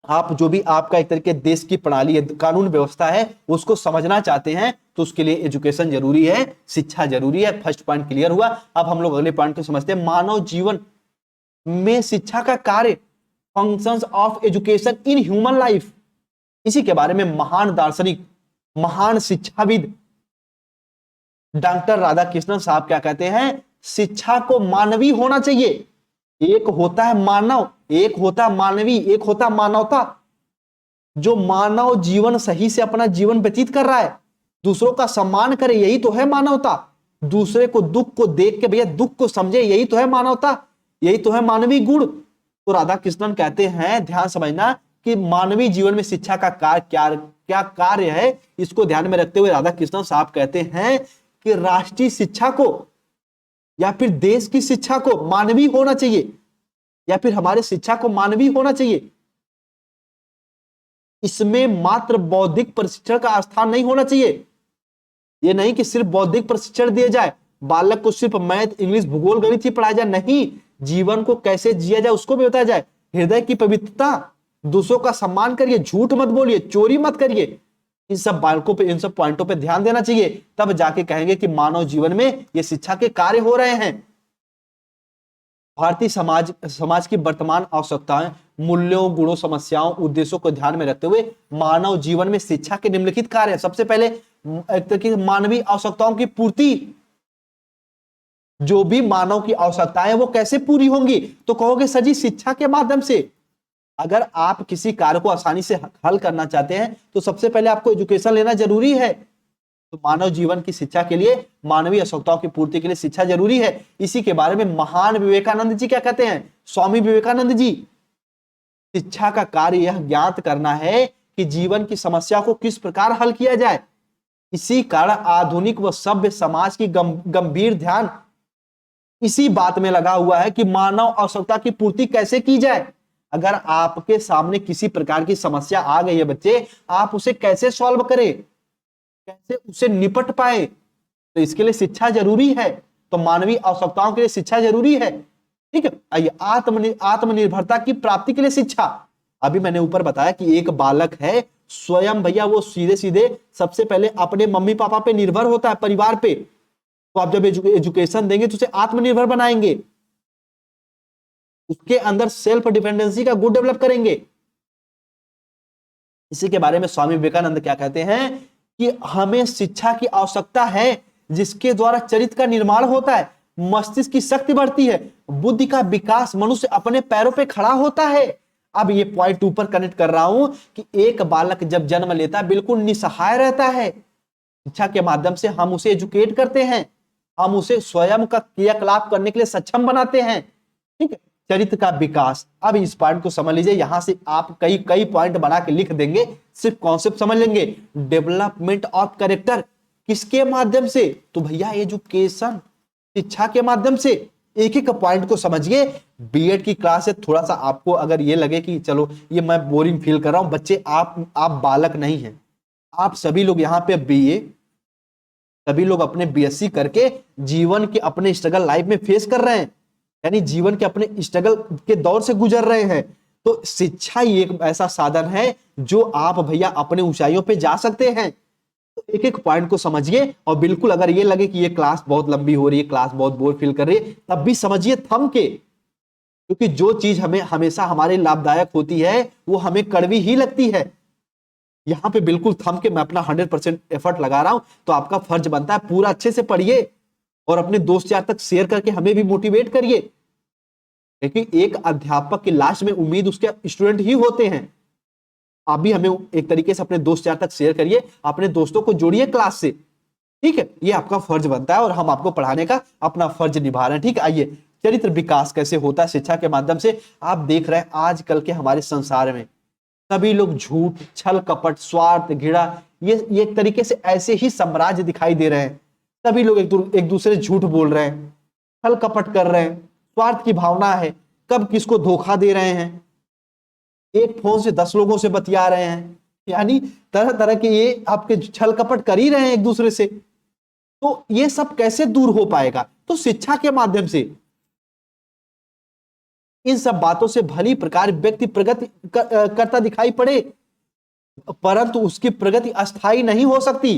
Speaker 1: आप जो भी आपका एक तरीके देश की प्रणाली है, कानून व्यवस्था है, उसको समझना चाहते हैं तो उसके लिए एजुकेशन जरूरी है, शिक्षा जरूरी है। फर्स्ट पॉइंट क्लियर हुआ। अब हम लोग अगले पॉइंट को समझते हैं, मानव जीवन में शिक्षा का कार्य, functions of education in human life. इसी के बारे में महान दार्शनिक, महान शिक्षाविद डॉक्टर राधाकृष्णन साहब क्या कहते हैं, शिक्षा को मानवीय होना चाहिए। एक होता है मानव, एक होता है मानवी, एक होता है मानवता। जो मानव जीवन सही से अपना जीवन व्यतीत कर रहा है, दूसरों का सम्मान करे, यही तो है मानवता। दूसरे को दुख को देख के भैया दुख को समझे, यही तो है मानवता, यही तो है मानवीय गुण। तो राधा कृष्णन कहते हैं, ध्यान समझना कि मानवीय जीवन में शिक्षा का कार्य क्या कार्य है, इसको ध्यान में रखते हुए राधा कृष्णन साहब कहते हैं कि राष्ट्रीय शिक्षा को या फिर देश की शिक्षा को मानवीय होना चाहिए, या फिर हमारे शिक्षा को मानवीय होना चाहिए। इसमें मात्र बौद्धिक प्रशिक्षण का स्थान नहीं होना चाहिए। ये नहीं कि सिर्फ बौद्धिक प्रशिक्षण दिया जाए, बालक को सिर्फ मैथ, इंग्लिश, भूगोल, गणित ही पढ़ाया जाए, नहीं, जीवन को कैसे जिया जाए उसको भी बताया जाए। हृदय की पवित्रता, दूसरों का सम्मान करिए, झूठ मत बोलिए, चोरी मत करिए। इन सब बालकों पे, इन सब पॉइंटों पे ध्यान देना चाहिए, तब जाके कहेंगे कि मानव जीवन में ये शिक्षा के कार्य हो रहे हैं। भारतीय समाज की वर्तमान आवश्यकताएं, मूल्यों, गुणों, समस्याओं, उद्देश्यों को ध्यान में रखते हुए मानव जीवन में शिक्षा के निम्नलिखित कार्य। सबसे पहले एक तरह की मानवीय आवश्यकताओं की पूर्ति। जो भी मानव की आवश्यकताएं वो कैसे पूरी होंगी, तो कहोगे सर जी शिक्षा के माध्यम से। अगर आप किसी कार्य को आसानी से हल करना चाहते हैं तो सबसे पहले आपको एजुकेशन लेना जरूरी है। तो मानव जीवन की शिक्षा के लिए, मानवीय आवश्यकताओं की पूर्ति के लिए शिक्षा जरूरी है। इसी के बारे में महान विवेकानंद जी क्या कहते हैं, स्वामी विवेकानंद जी, शिक्षा का कार्य यह ज्ञात करना है कि जीवन की समस्या को किस प्रकार हल किया जाए। इसी कारण आधुनिक व सभ्य समाज की गंभीर ध्यान इसी बात में लगा हुआ है कि मानव आवश्यकता की पूर्ति कैसे की जाए। अगर आपके सामने किसी प्रकार की समस्या आ गई है बच्चे, आप उसे कैसे सॉल्व करें, कैसे उसे निपट पाए, तो इसके लिए शिक्षा जरूरी है। तो मानवीय आवश्यकताओं के लिए शिक्षा जरूरी है। ठीक है, आइए आत्मनिर्भरता की प्राप्ति के लिए शिक्षा। अभी मैंने ऊपर बताया कि एक बालक है, स्वयं भैया वो सीधे सीधे सबसे पहले अपने मम्मी पापा पे निर्भर होता है, परिवार पे। तो आप जब एजुकेशन देंगे तो उसे आत्मनिर्भर बनाएंगे, उसके अंदर सेल्फ डिपेंडेंसी का गुण डेवलप करेंगे। इसी के बारे में स्वामी विवेकानंद क्या कहते हैं कि हमें शिक्षा की आवश्यकता है जिसके द्वारा चरित्र का निर्माण होता है, मस्तिष्क की शक्ति बढ़ती है, बुद्धि का विकास, मनुष्य अपने पैरों पे खड़ा होता है। अब ये पॉइंट ऊपर कनेक्ट कर रहा हूं कि एक बालक जब जन्म लेता है बिल्कुल निसहाय रहता है। शिक्षा के माध्यम से हम उसे एजुकेट करते हैं, हम उसे स्वयं का क्रियाकलाप करने के लिए सक्षम बनाते हैं। ठीक है, चरित्र का विकास। अब इस पॉइंट को समझ लीजिए, यहां से आप कई पॉइंट बना के लिख देंगे, सिर्फ कॉन्सेप्ट समझ लेंगे। डेवलपमेंट ऑफ कैरेक्टर किसके माध्यम से, तो भैया एजुकेशन, शिक्षा के माध्यम से। एक एक पॉइंट को समझिए। बीएड की क्लास है, थोड़ा सा आपको अगर ये लगे कि चलो ये मैं बोरिंग फील कर रहा हूं, बच्चे आप बालक नहीं हैं, आप सभी लोग यहाँ पे बीए, सभी लोग अपने बीएससी करके जीवन के अपने स्ट्रगल लाइफ में फेस कर रहे हैं, यानी जीवन के अपने स्ट्रगल के दौर से गुजर रहे हैं। तो शिक्षा ही एक ऐसा साधन है जो आप भैया अपने ऊंचाइयों पे जा सकते हैं। तो एक एक पॉइंट को समझिए, और बिल्कुल अगर ये लगे कि ये क्लास बहुत लंबी हो रही है, क्लास बहुत बोर फील कर रही है, तब भी समझिए थम के, क्योंकि जो चीज हमें हमेशा हमारे लाभदायक होती है वो हमें कड़वी ही लगती है। यहां पे बिल्कुल थम के मैं अपना 100% एफर्ट लगा रहा हूं, तो आपका फर्ज बनता है पूरा अच्छे से पढ़िए और अपने दोस्त यार तक शेयर करके हमें भी मोटिवेट करिए, क्योंकि एक अध्यापक की लास्ट में उम्मीद उसके स्टूडेंट ही होते हैं। आप भी हमें एक तरीके से अपने दोस्त यार तक शेयर करिए, अपने दोस्तों को जोड़िए क्लास से। ठीक है, ये आपका फर्ज बनता है और हम आपको पढ़ाने का अपना फर्ज निभा रहे हैं। ठीक है, आइए चरित्र विकास कैसे होता है शिक्षा के माध्यम से। आप देख रहे हैं आजकल के हमारे संसार में सभी लोग झूठ, छल कपट, स्वार्थ, घृणा, ये एक तरीके से ऐसे ही साम्राज्य दिखाई दे रहे हैं। सभी लोग एक दूसरे झूठ बोल रहे हैं, छल कपट कर रहे हैं, स्वार्थ की भावना है, कब किसको धोखा दे रहे हैं, एक फोन से 10 लोगों से बतिया रहे हैं। यानी तरह तरह के ये आपके छल कपट कर ही रहे हैं एक दूसरे से। तो ये सब कैसे दूर हो पाएगा? तो शिक्षा के माध्यम से। इन सब बातों से भली प्रकार व्यक्ति प्रगति करता दिखाई पड़े, परंतु उसकी प्रगति अस्थायी नहीं हो सकती।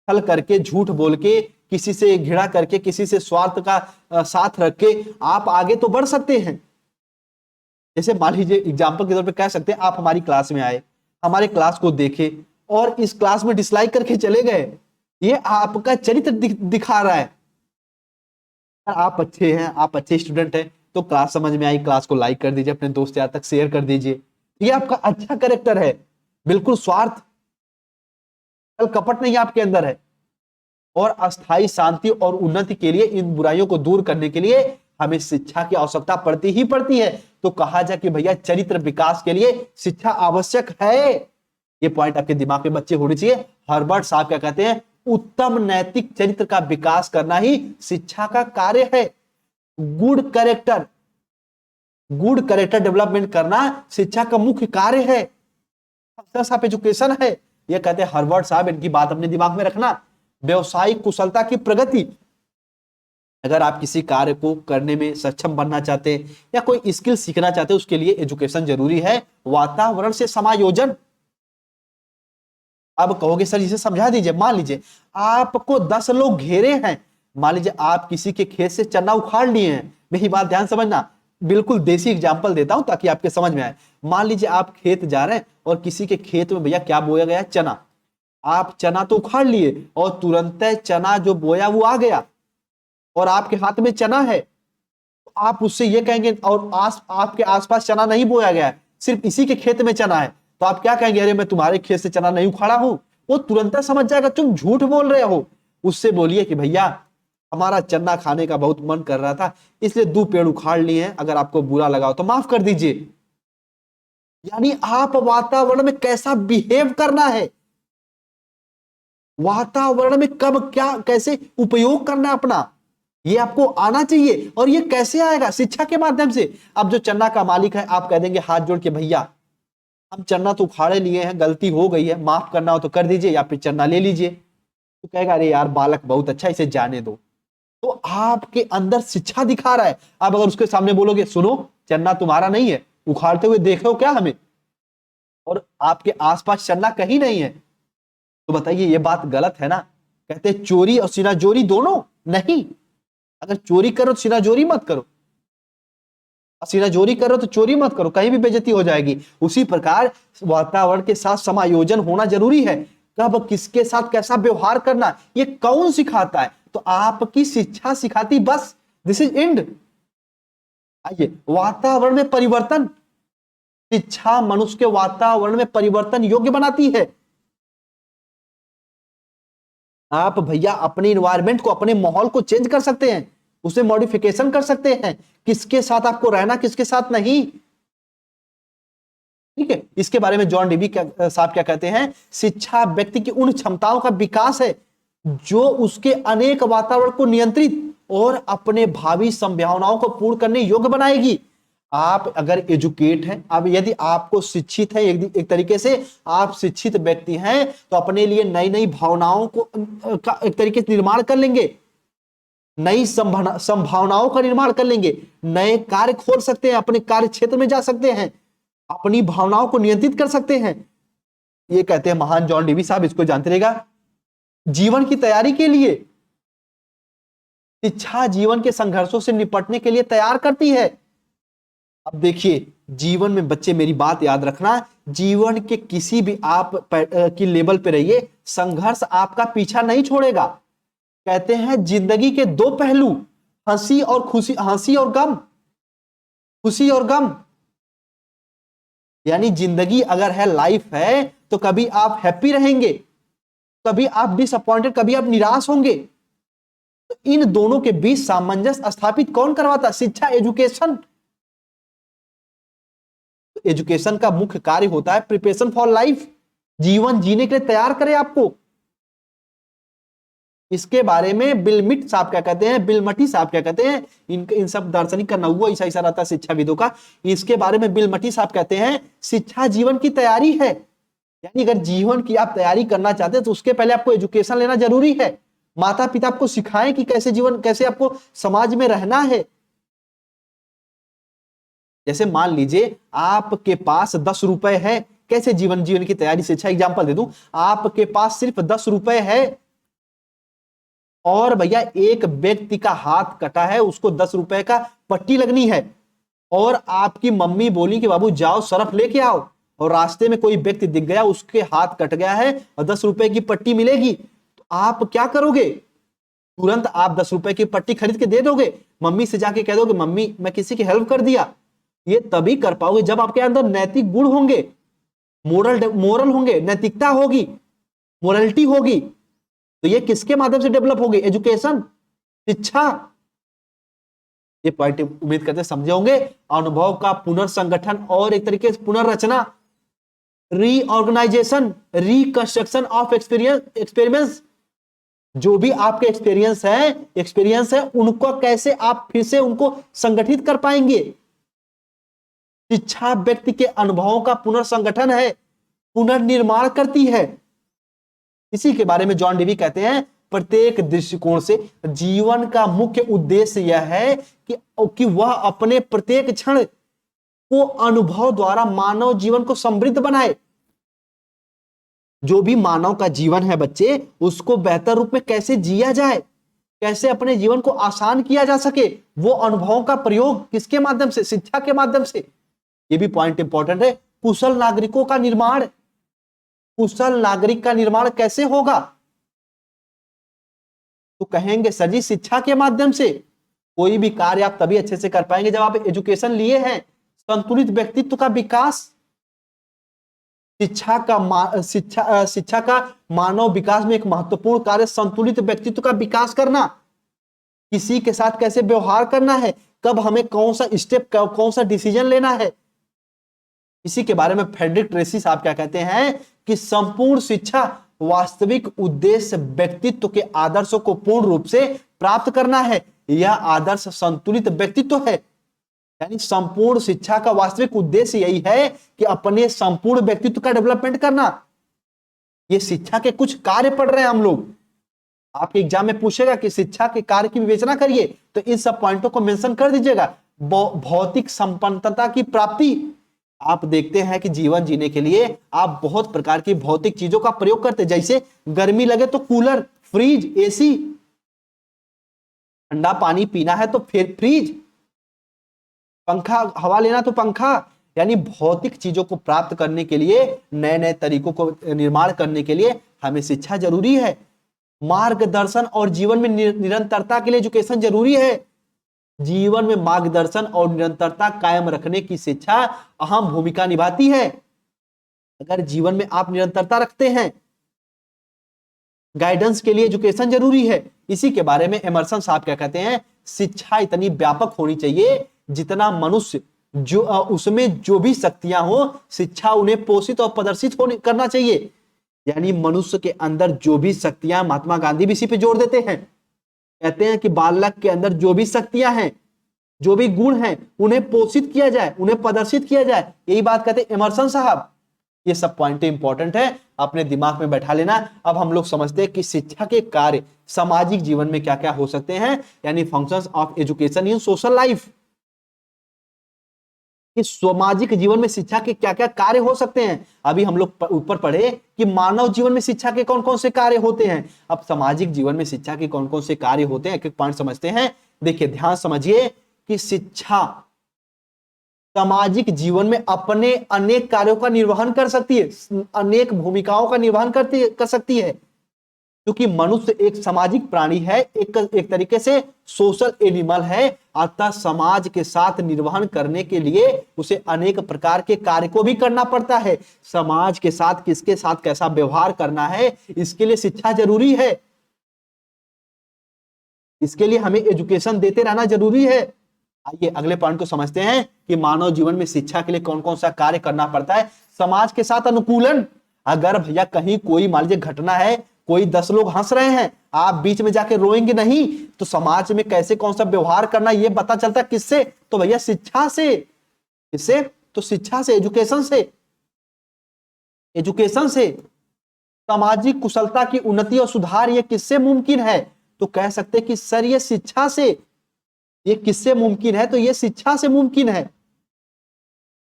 Speaker 1: छल करके, झूठ बोल के, किसी से घृणा करके, किसी से स्वार्थ का साथ रख के आप आगे तो बढ़ सकते हैं। जैसे मान लीजिए एग्जाम्पल के तौर पे कह सकते हैं, आप हमारी क्लास में आए, हमारे क्लास को देखे और इस क्लास में डिसलाइक करके चले गए, ये आपका चरित्र दिखा रहा है। आप अच्छे हैं, आप अच्छे स्टूडेंट हैं, तो क्लास समझ में आई, क्लास को लाइक कर दीजिए, अपने दोस्त यार तक शेयर कर दीजिए, ये आपका अच्छा कैरेक्टर है। बिल्कुल स्वार्थ, कपट नहीं आपके अंदर है। और अस्थाई शांति और उन्नति के लिए, इन बुराइयों को दूर करने के लिए हमें शिक्षा की आवश्यकता पड़ती ही पड़ती है। तो कहा जाए कि भैया चरित्र विकास के लिए शिक्षा आवश्यक है। ये पॉइंट आपके दिमाग में बच्चे होने चाहिए। हर्बर्ट साहब क्या कहते हैं? उत्तम नैतिक चरित्र का विकास करना ही शिक्षा का कार्य है। गुड कैरेक्टर डेवलपमेंट करना शिक्षा का मुख्य कार्य है, ऑफ एजुकेशन है। ये कहते हैं हर्बर्ट साहब, इनकी बात अपने दिमाग में रखना। व्यवसायिक कुशलता की प्रगति, अगर आप किसी कार्य को करने में सक्षम बनना चाहते हैं या कोई स्किल सीखना चाहते हैं, उसके लिए एजुकेशन जरूरी है। वातावरण से समायोजन, अब कहोगे सर इसे समझा दीजिए। मान लीजिए आपको 10 लोग घेरे हैं, मान लीजिए आप किसी के खेत से चना उखाड़ लिए हैं। मेरी बात ध्यान समझना, बिल्कुल देसी एग्जांपल देता हूं ताकि आपके समझ में आए। मान लीजिए आप खेत जा रहे हैं और किसी के खेत में भैया क्या बोया गया? चना। आप चना तो उखाड़ लिए और तुरंत चना जो बोया वो आ गया और आपके हाथ में चना है। आप उससे ये कहेंगे, और आपके आसपास चना नहीं बोया गया है, सिर्फ इसी के खेत में चना है, तो आप क्या कहेंगे? अरे मैं तुम्हारे खेत से चना नहीं उखाड़ा हूं। वो तुरंत समझ जाएगा तुम झूठ बोल रहे हो। उससे बोलिए कि भैया हमारा चना खाने का बहुत मन कर रहा था, इसलिए 2 पेड़ उखाड़ लिए हैं, अगर आपको बुरा लगा हो तो माफ कर दीजिए। यानी आप वातावरण में कैसा बिहेव करना है, वातावरण में कब क्या कैसे उपयोग करना है अपना, ये आपको आना चाहिए। और ये कैसे आएगा? शिक्षा के माध्यम से। अब जो चन्ना का मालिक है, आप कह देंगे हाथ जोड़ के, भैया हम चन्ना तो उखाड़े लिए हैं, गलती हो गई है, माफ करना हो तो कर दीजिए या फिर चन्ना ले लीजिए। तो कहेगा अरे यार बालक बहुत अच्छा, इसे जाने दो। तो आपके अंदर शिक्षा दिखा रहा है। अब अगर उसके सामने बोलोगे सुनो चन्ना तुम्हारा नहीं है, उखाड़ते हुए देखे हो क्या हमें, और आपके आसपास चन्ना कहीं नहीं है, तो बताइए ये बात गलत है ना? कहते हैं चोरी और सीनाजोरी दोनों नहीं। अगर चोरी करो तो सीनाजोरी मत करो, सीनाजोरी करो तो चोरी मत करो, कहीं भी बेइज्जती हो जाएगी। उसी प्रकार वातावरण के साथ समायोजन होना जरूरी है। कब किसके साथ कैसा व्यवहार करना, ये कौन सिखाता है? तो आपकी शिक्षा सिखाती, बस दिस इज एंड। आइए, वातावरण में परिवर्तन, शिक्षा मनुष्य के वातावरण में परिवर्तन योग्य बनाती है। आप भैया अपने इन्वायरमेंट को, अपने माहौल को चेंज कर सकते हैं, उसे मॉडिफिकेशन कर सकते हैं, किसके साथ आपको रहना, किसके साथ नहीं। ठीक है, इसके बारे में जॉन डीवी साहब क्या कहते हैं? शिक्षा व्यक्ति की उन क्षमताओं का विकास है जो उसके अनेक वातावरण को नियंत्रित और अपने भावी संभावनाओं को पूर्ण करने योग्य बनाएगी। आप अगर एजुकेट हैं, अब यदि आपको शिक्षित है, एक तरीके से आप शिक्षित व्यक्ति हैं, तो अपने लिए नई नई भावनाओं को एक तरीके से निर्माण कर लेंगे, नई संभावनाओं का निर्माण कर लेंगे, नए कार्य खोल सकते हैं, अपने कार्य क्षेत्र में जा सकते हैं, अपनी भावनाओं को नियंत्रित कर सकते हैं। ये कहते हैं महान जॉन डीवी साहब, इसको जानते रहेगा। जीवन की तैयारी के लिए शिक्षा जीवन के संघर्षों से निपटने के लिए तैयार करती है। अब देखिए, जीवन में बच्चे मेरी बात याद रखना, जीवन के किसी भी आप की लेवल पे रहिए, संघर्ष आपका पीछा नहीं छोड़ेगा। कहते हैं जिंदगी के 2 पहलू, हंसी और खुशी, हंसी और गम, खुशी और गम। यानी जिंदगी अगर है, लाइफ है, तो कभी आप हैप्पी रहेंगे, कभी आप डिसअपॉइंटेड, कभी आप निराश होंगे। तो इन दोनों के बीच सामंजस्य स्थापित कौन करवाता? शिक्षा, एजुकेशन। एजुकेशन का मुख्य कार्य होता है प्रिपरेशन फॉर लाइफ, जीवन जीने के लिए तैयार करे आपको। इसके बारे में बिलमिट साहब क्या कहते हैं, बिलमटी साहब क्या कहते हैं, इन सब दार्शनिक का नौवा ऐसा रहता है शिक्षाविदों का। इसके बारे में बिलमटी साहब कहते हैं शिक्षा जीवन की तैयारी है, यानी अगर जीवन की आप तैयारी करना चाहते हैं तो उसके पहले आपको एजुकेशन लेना जरूरी है। माता पिता आपको सिखाएं कि कैसे आपको समाज में रहना है। जैसे मान लीजिए आपके पास 10 रुपए है, कैसे जीवन की तैयारी से, अच्छा एग्जाम्पल दे दूं, आपके पास सिर्फ 10 रुपए है और भैया एक व्यक्ति का हाथ कटा है, उसको 10 रुपए का पट्टी लगनी है, और आपकी मम्मी बोली कि बाबू जाओ सरफ लेके आओ, और रास्ते में कोई व्यक्ति दिख गया, उसके हाथ कट गया है और 10 रुपए की पट्टी मिलेगी, तो आप क्या करोगे? तुरंत आप 10 रुपए की पट्टी खरीद के दे दोगे? मम्मी से जाके कह दोगे मम्मी मैं किसी की हेल्प कर दिया? ये तभी कर पाओगे जब आपके अंदर नैतिक गुण होंगे, मोरल होंगे, नैतिकता होगी, मोरलिटी होगी। तो ये किसके माध्यम से डेवलप होगी? एजुकेशन, शिक्षा। ये पॉइंट उम्मीद करते समझे होंगे। अनुभव का पुनर्संगठन और एक तरीके से पुनर्रचना, रीऑर्गेनाइजेशन, रिकंस्ट्रक्शन ऑफ एक्सपेरिमेंट्स। जो भी आपके एक्सपीरियंस है उनको कैसे आप फिर से उनको संगठित कर पाएंगे। शिक्षा व्यक्ति के अनुभवों का पुनर्संगठन है, पुनर्निर्माण करती है। इसी के बारे में जॉन डेवी कहते हैं प्रत्येक दृष्टिकोण से जीवन का मुख्य उद्देश्य यह है कि वह अपने प्रत्येक क्षण को अनुभव द्वारा मानव जीवन को समृद्ध बनाए। जो भी मानव का जीवन है बच्चे, उसको बेहतर रूप में कैसे जिया जाए, कैसे अपने जीवन को आसान किया जा सके, वो अनुभवों का प्रयोग किसके माध्यम से? शिक्षा के माध्यम से। ये भी पॉइंट इंपॉर्टेंट है। कुशल नागरिकों का निर्माण, कुशल नागरिक का निर्माण कैसे होगा? तो कहेंगे सर जी शिक्षा के माध्यम से। कोई भी कार्य आप तभी अच्छे से कर पाएंगे जब आप एजुकेशन लिए हैं। संतुलित व्यक्तित्व का विकास, शिक्षा का मानव विकास में एक महत्वपूर्ण कार्य संतुलित व्यक्तित्व का विकास करना। किसी के साथ कैसे व्यवहार करना है, कब हमें कौन सा स्टेप, कौन सा डिसीजन लेना है। इसी के बारे में फ्रेडरिक ट्रेसी साहब क्या कहते हैं कि संपूर्ण शिक्षा वास्तविक उद्देश्य व्यक्तित्व के आदर्शों को पूर्ण रूप से प्राप्त करना है। यह आदर्श संतुलित व्यक्तित्व है। यानी संपूर्ण शिक्षा का वास्तविक उद्देश्य यही है कि अपने संपूर्ण व्यक्तित्व का डेवलपमेंट करना। ये शिक्षा के कुछ कार्य पढ़ रहे हैं हम लोग। आपके एग्जाम में पूछेगा कि शिक्षा के कार्य की विवेचना करिए, तो इन सब पॉइंटों को मेंशन कर दीजिएगा। भौतिक संपन्नता की प्राप्ति, आप देखते हैं कि जीवन जीने के लिए आप बहुत प्रकार की भौतिक चीजों का प्रयोग करते हैं। जैसे गर्मी लगे तो कूलर, फ्रिज, एसी, ठंडा पानी पीना है तो फिर फ्रिज, पंखा, हवा लेना तो पंखा। यानी भौतिक चीजों को प्राप्त करने के लिए, नए नए तरीकों को निर्माण करने के लिए हमें शिक्षा जरूरी है। मार्गदर्शन और जीवन में निरंतरता के लिए एजुकेशन जरूरी है। जीवन में मार्गदर्शन और निरंतरता कायम रखने की शिक्षा अहम भूमिका निभाती है। अगर जीवन में आप निरंतरता रखते हैं, गाइडेंस के लिए एजुकेशन जरूरी है। इसी के बारे में एमर्सन साहब क्या कहते हैं, शिक्षा इतनी व्यापक होनी चाहिए जितना मनुष्य जो उसमें जो भी शक्तियां हो, शिक्षा उन्हें पोषित और प्रदर्शित करना चाहिए। यानी मनुष्य के अंदर जो भी शक्तियां, महात्मा गांधी भी इसी पे जोर देते हैं, कहते हैं कि बालक के अंदर जो भी शक्तियां हैं, जो भी गुण हैं, उन्हें पोषित किया जाए, उन्हें प्रदर्शित किया जाए। यही बात कहते हैं एमर्सन साहब। ये सब पॉइंट इंपॉर्टेंट है, अपने दिमाग में बैठा लेना। अब हम लोग समझते हैं कि शिक्षा के कार्य सामाजिक जीवन में क्या क्या हो सकते हैं, यानी functions of education in social life. इस सामाजिक जीवन में शिक्षा के क्या क्या कार्य हो सकते हैं। अभी हम लोग ऊपर पढ़े कि मानव जीवन में शिक्षा के कौन कौन से कार्य होते हैं। अब सामाजिक जीवन में शिक्षा के कौन कौन से कार्य होते हैं, एक एक पॉइंट समझते हैं। देखिए ध्यान समझिए कि शिक्षा सामाजिक जीवन में अपने अनेक कार्यों का निर्वहन कर सकती है, अनेक भूमिकाओं का निर्वहन कर सकती है। क्योंकि मनुष्य एक सामाजिक प्राणी है, एक तरीके से सोशल एनिमल है, अतः समाज के साथ निर्वहन करने के लिए उसे अनेक प्रकार के कार्य को भी करना पड़ता है। समाज के साथ किसके साथ कैसा व्यवहार करना है, इसके लिए शिक्षा जरूरी है। इसके लिए हमें एजुकेशन देते रहना जरूरी है। आइए अगले पॉइंट को समझते हैं कि मानव जीवन में शिक्षा के लिए कौन कौन सा कार्य करना पड़ता है। समाज के साथ अनुकूलन। अगर भैया कहीं कोई मान लीजिए घटना है, कोई 10 लोग हंस रहे हैं, आप बीच में जाके रोएंगे नहीं, तो समाज में कैसे कौन सा व्यवहार करना ये पता चलता है किससे? तो भैया शिक्षा से। किससे? तो शिक्षा से, एजुकेशन से। एजुकेशन से सामाजिक कुशलता की उन्नति और सुधार ये किससे मुमकिन है? तो कह सकते हैं कि सर ये शिक्षा से, ये किससे मुमकिन है? तो ये शिक्षा से मुमकिन है।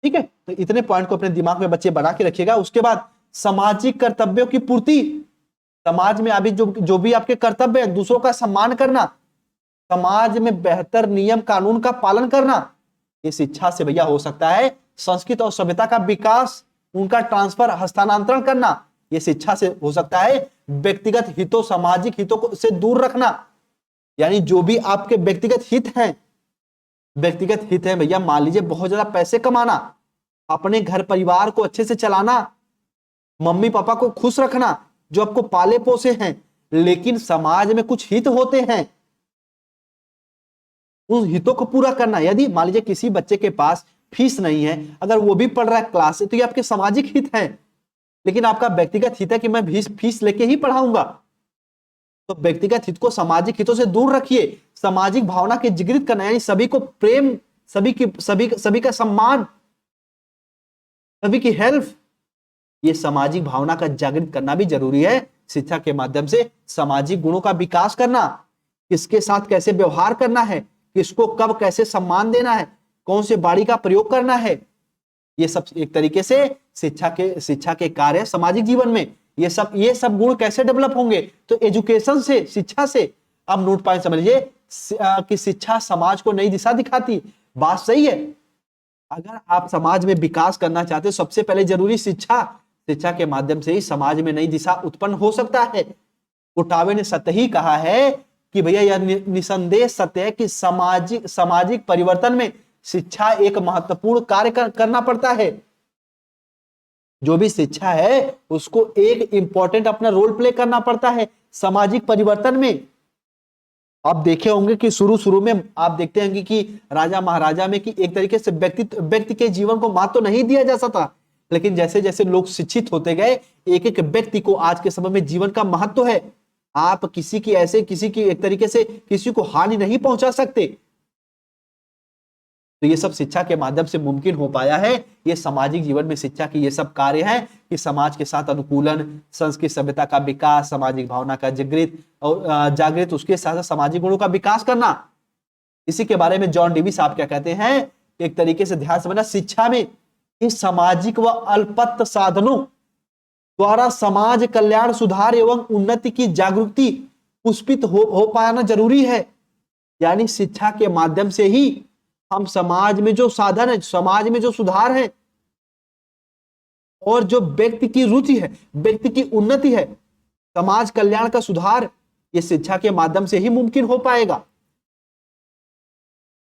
Speaker 1: ठीक है, तो इतने पॉइंट को अपने दिमाग में बच्चे बना के रखिएगा। उसके बाद सामाजिक कर्तव्यों की पूर्ति, समाज में अभी जो भी आपके कर्तव्य है, दूसरों का सम्मान करना, समाज में बेहतर नियम कानून का पालन करना, ये शिक्षा से भैया हो सकता है। संस्कृत और सभ्यता का विकास, उनका ट्रांसफर, हस्तांतरण करना, ये शिक्षा से हो सकता है। व्यक्तिगत हितों, सामाजिक हितों को से दूर रखना, यानी जो भी आपके व्यक्तिगत हित हैं, व्यक्तिगत हित है भैया, मान लीजिए बहुत ज्यादा पैसे कमाना, अपने घर परिवार को अच्छे से चलाना, मम्मी पापा को खुश रखना, जो आपको पाले पोसे हैं, लेकिन समाज में कुछ हित होते हैं, उन हितों को पूरा करना। यदि मान लीजिए किसी बच्चे के पास फीस नहीं है, अगर वो भी पढ़ रहा है क्लास से, तो ये आपके सामाजिक हित हैं, लेकिन आपका व्यक्तिगत हित है कि मैं फीस लेके ही पढ़ाऊंगा। तो व्यक्तिगत हित को सामाजिक हितों से दूर रखिए। सामाजिक भावना के जागृत करना, यानी सभी को प्रेम, सभी का सम्मान, सभी की हेल्प, ये सामाजिक भावना का जागृत करना भी जरूरी है। शिक्षा के माध्यम से सामाजिक गुणों का विकास करना, किसके साथ कैसे व्यवहार करना है, किसको कब कैसे सम्मान देना है, कौन से बाणी का प्रयोग करना है, ये सब एक तरीके से शिक्षा के कार्य है सामाजिक जीवन में। ये सब गुण कैसे डेवलप होंगे? तो एजुकेशन से, शिक्षा से। अब नोट पॉइंट समझ लीजिए कि शिक्षा समाज को नई दिशा दिखाती। बात सही है। अगर आप समाज में विकास करना चाहते हो, सबसे पहले जरूरी शिक्षा। शिक्षा के माध्यम से ही समाज में नई दिशा उत्पन्न हो सकता है। कोटावे ने सत्य ही कहा है कि भैया यह निसंदेह सत्य है कि सामाजिक परिवर्तन में शिक्षा एक महत्वपूर्ण कार्य करना पड़ता है। जो भी शिक्षा है उसको एक इंपॉर्टेंट अपना रोल प्ले करना पड़ता है सामाजिक परिवर्तन में। आप देखे होंगे कि शुरू में आप देखते होंगे कि राजा महाराजा में कि एक तरीके से व्यक्ति के जीवन को महत्व तो नहीं दिया जा सकता, लेकिन जैसे जैसे लोग शिक्षित होते गए, एक एक व्यक्ति को आज के समय में जीवन का महत्व है। आप किसी की एक तरीके से किसी को हानि नहीं पहुंचा सकते। तो ये सब शिक्षा के माध्यम से मुमकिन हो पाया है। ये सामाजिक जीवन में शिक्षा की ये सब कार्य हैं कि समाज के साथ अनुकूलन, संस्कृत सभ्यता का विकास, सामाजिक भावना का जागृत, उसके साथ सामाजिक गुणों का विकास करना। इसी के बारे में जॉन डीवी साहब क्या कहते हैं, एक तरीके से ध्यान समझना, शिक्षा में इस सामाजिक व अल्पत्व साधनों द्वारा समाज कल्याण, सुधार एवं उन्नति की जागृति पुष्पित हो पाना जरूरी है। यानी शिक्षा के माध्यम से ही हम समाज में जो साधन है, समाज में जो सुधार है और जो व्यक्ति की रुचि है, व्यक्ति की उन्नति है, समाज कल्याण का सुधार, ये शिक्षा के माध्यम से ही मुमकिन हो पाएगा।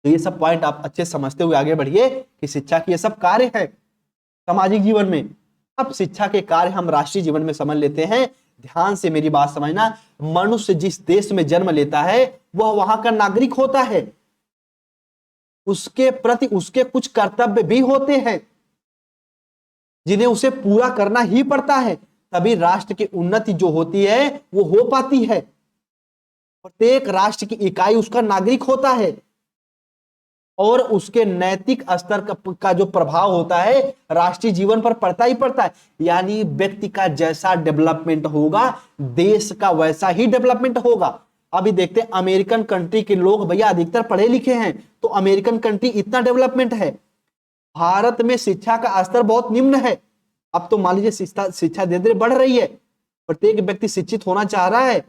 Speaker 1: तो ये सब पॉइंट आप अच्छे समझते हुए आगे बढ़िए कि शिक्षा की ये सब कार्य है सामाजिक जीवन में। अब शिक्षा के कार्य हम राष्ट्रीय जीवन में समझ लेते हैं। ध्यान से मेरी बात समझना, मनुष्य जिस देश में जन्म लेता है वह वहां का नागरिक होता है। उसके प्रति उसके कुछ कर्तव्य भी होते हैं जिन्हें उसे पूरा करना ही पड़ता है, तभी राष्ट्र की उन्नति जो होती है वो हो पाती है। प्रत्येक राष्ट्र की इकाई उसका नागरिक होता है और उसके नैतिक स्तर का जो प्रभाव होता है राष्ट्रीय जीवन पर पड़ता ही पड़ता है। यानी व्यक्ति का जैसा डेवलपमेंट होगा, देश का वैसा ही डेवलपमेंट होगा। अभी देखते हैं अमेरिकन कंट्री के लोग भैया अधिकतर पढ़े लिखे हैं, तो अमेरिकन कंट्री इतना डेवलपमेंट है। भारत में शिक्षा का स्तर बहुत निम्न है। अब तो मान लीजिए शिक्षा धीरे धीरे बढ़ रही है, प्रत्येक व्यक्ति शिक्षित होना चाह रहा है।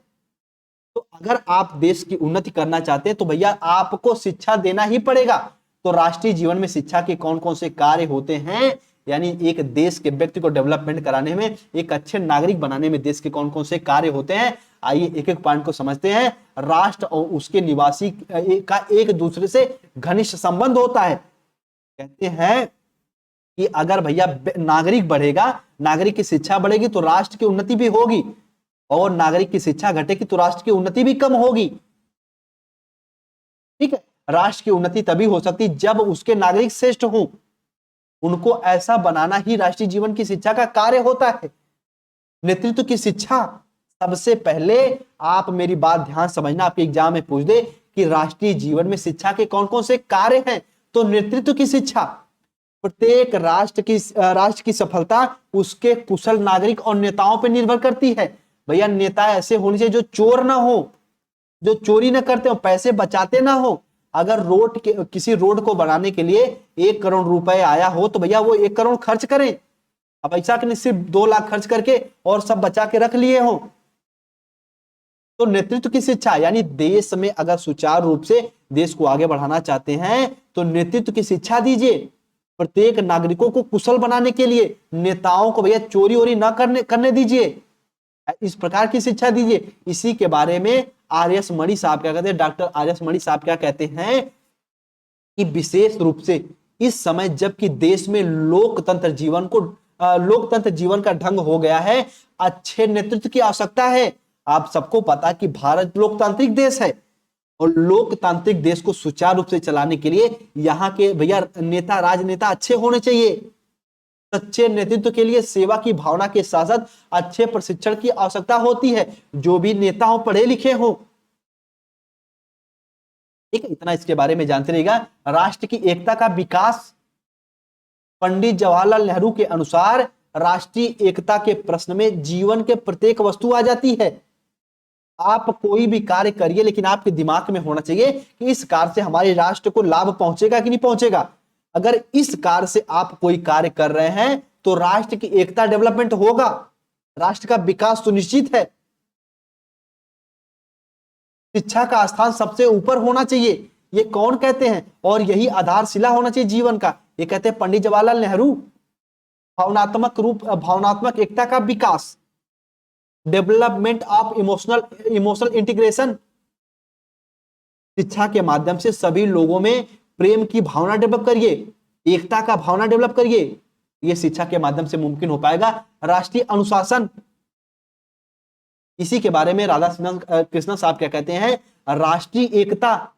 Speaker 1: तो अगर आप देश की उन्नति करना चाहते हैं तो भैया आपको शिक्षा देना ही पड़ेगा। तो राष्ट्रीय जीवन में शिक्षा के कौन कौन से कार्य होते हैं, यानी एक देश के व्यक्ति को डेवलपमेंट कराने में, एक अच्छे नागरिक बनाने में देश के कौन कौन से कार्य होते हैं, आइए एक एक पॉइंट को समझते हैं। राष्ट्र और उसके निवासी का एक दूसरे से घनिष्ठ संबंध होता है। कहते हैं कि अगर भैया नागरिक बढ़ेगा, नागरिक की शिक्षा बढ़ेगी तो राष्ट्र की उन्नति भी होगी, और नागरिक की शिक्षा घटेगी तो राष्ट्र की उन्नति भी कम होगी। ठीक है, राष्ट्र की उन्नति तभी हो सकती जब उसके नागरिक श्रेष्ठ हों। उनको ऐसा बनाना ही राष्ट्रीय जीवन की शिक्षा का कार्य होता है। नेतृत्व की शिक्षा, सबसे पहले आप मेरी बात ध्यान समझना, आपके एग्जाम में पूछ दे कि राष्ट्रीय जीवन में शिक्षा के कौन कौन से कार्य हैं, तो नेतृत्व की शिक्षा, प्रत्येक राष्ट्र की सफलता उसके कुशल नागरिक और नेताओं पर निर्भर करती है। भैया नेता ऐसे होने चाहिए जो चोर ना हो, जो चोरी ना करते हो, पैसे बचाते ना हो। अगर किसी रोड को बनाने के लिए 1 करोड़ रुपए आया हो तो भैया वो 1 करोड़ खर्च करें। अब ऐसा कि नहीं सिर्फ 2 लाख खर्च करके और सब बचा के रख लिए हो। तो नेतृत्व की शिक्षा, यानी देश में अगर सुचारू रूप से देश को आगे बढ़ाना चाहते हैं तो नेतृत्व की शिक्षा दीजिए। प्रत्येक नागरिकों को कुशल बनाने के लिए नेताओं को भैया चोरी वोरी ना करने दीजिए, इस प्रकार की शिक्षा दीजिए। इसी के बारे में आर.एस. मणि साहब क्या कहते हैं, डॉक्टर आर.एस. मणि साहब क्या कहते हैं कि विशेष रूप से इस समय जबकि देश में लोकतंत्र जीवन का ढंग हो गया है, अच्छे नेतृत्व की आवश्यकता है। आप सबको पता कि भारत लोकतांत्रिक देश है और लोकतांत्रिक देश को सुचारू रूप से चलाने के लिए यहाँ के भैया राजनेता अच्छे होने चाहिए। सच्चे नेतृत्व के लिए सेवा की भावना के साथ साथ अच्छे प्रशिक्षण की आवश्यकता होती है। जो भी नेता हो पढ़े लिखे हो, ठीक है, इतना इसके बारे में जानते रहिएगा। राष्ट्र की एकता का विकास, पंडित जवाहरलाल नेहरू के अनुसार राष्ट्रीय एकता के प्रश्न में जीवन के प्रत्येक वस्तु आ जाती है। आप कोई भी कार्य करिए लेकिन आपके दिमाग में होना चाहिए कि इस कार्य से हमारे राष्ट्र को लाभ पहुंचेगा कि नहीं पहुंचेगा। अगर इस कार्य से आप कोई कार्य कर रहे हैं तो राष्ट्र की एकता डेवलपमेंट होगा, राष्ट्र का विकास सुनिश्चित है। शिक्षा का स्थान सबसे ऊपर होना चाहिए, ये कौन कहते हैं, और यही आधारशिला होना चाहिए जीवन का। ये कहते हैं पंडित जवाहरलाल नेहरू। भावनात्मक एकता का विकास, डेवलपमेंट ऑफ इमोशनल इंटीग्रेशन। शिक्षा के माध्यम से सभी लोगों में प्रेम की भावना डेवलप करिए, एकता का भावना डेवलप करिए। यह शिक्षा के माध्यम से मुमकिन हो पाएगा। राष्ट्रीय अनुशासन, इसी के बारे में राधा कृष्णन साहब क्या कहते हैं, राष्ट्रीय एकता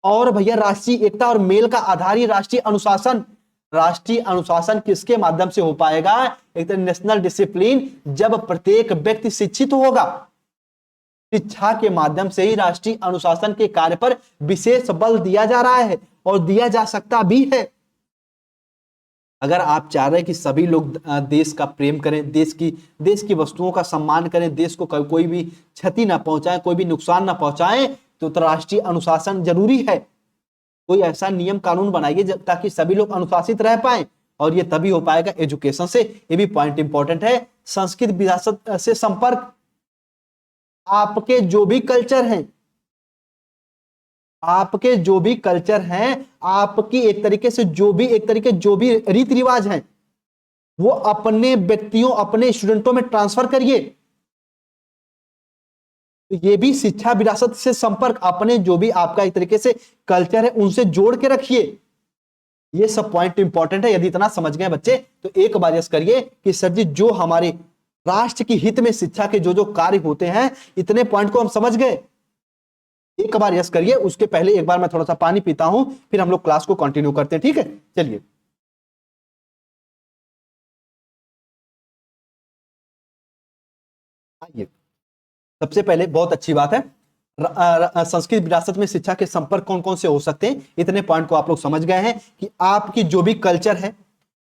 Speaker 1: और भैया राष्ट्रीय एकता और मेल का आधार ही राष्ट्रीय अनुशासन। राष्ट्रीय अनुशासन किसके माध्यम से हो पाएगा, एक तो नेशनल डिसिप्लिन, जब प्रत्येक व्यक्ति शिक्षित होगा। शिक्षा के माध्यम से ही राष्ट्रीय अनुशासन के कार्य पर विशेष बल दिया जा रहा है और दिया जा सकता भी है। अगर आप चाह रहे हैं कि सभी लोग देश का प्रेम करें, देश की वस्तुओं का सम्मान करें, देश को कोई भी क्षति ना पहुंचाएं, कोई भी नुकसान ना पहुंचाएं, तो राष्ट्रीय अनुशासन जरूरी है। कोई ऐसा नियम कानून बनाइए ताकि सभी लोग अनुशासित रह पाए, और ये तभी हो पाएगा एजुकेशन से। ये भी पॉइंट इंपॉर्टेंट है। संस्कृत विरासत से संपर्क, आपके जो भी कल्चर हैं, आपकी एक तरीके से जो भी रीति रिवाज हैं, वो अपने व्यक्तियों, अपने स्टूडेंटों में ट्रांसफर करिए। ये भी शिक्षा विरासत से संपर्क, अपने जो भी आपका एक तरीके से कल्चर है उनसे जोड़ के रखिए। ये सब पॉइंट इंपॉर्टेंट है। यदि इतना समझ गए बच्चे तो एक बार यस करिए कि सर जी जो हमारे राष्ट्र की हित में शिक्षा के जो कार्य होते हैं, इतने पॉइंट को हम समझ गए। एक बार यस करिए। उसके पहले एक बार मैं थोड़ा सा पानी पीता हूं, फिर हम लोग क्लास को कंटिन्यू करते हैं, ठीक है। चलिए, आइए। सबसे पहले बहुत अच्छी बात है, संस्कृत विरासत में शिक्षा के संपर्क कौन कौन से हो सकते हैं। इतने पॉइंट को आप लोग समझ गए हैं कि आपकी जो भी कल्चर है,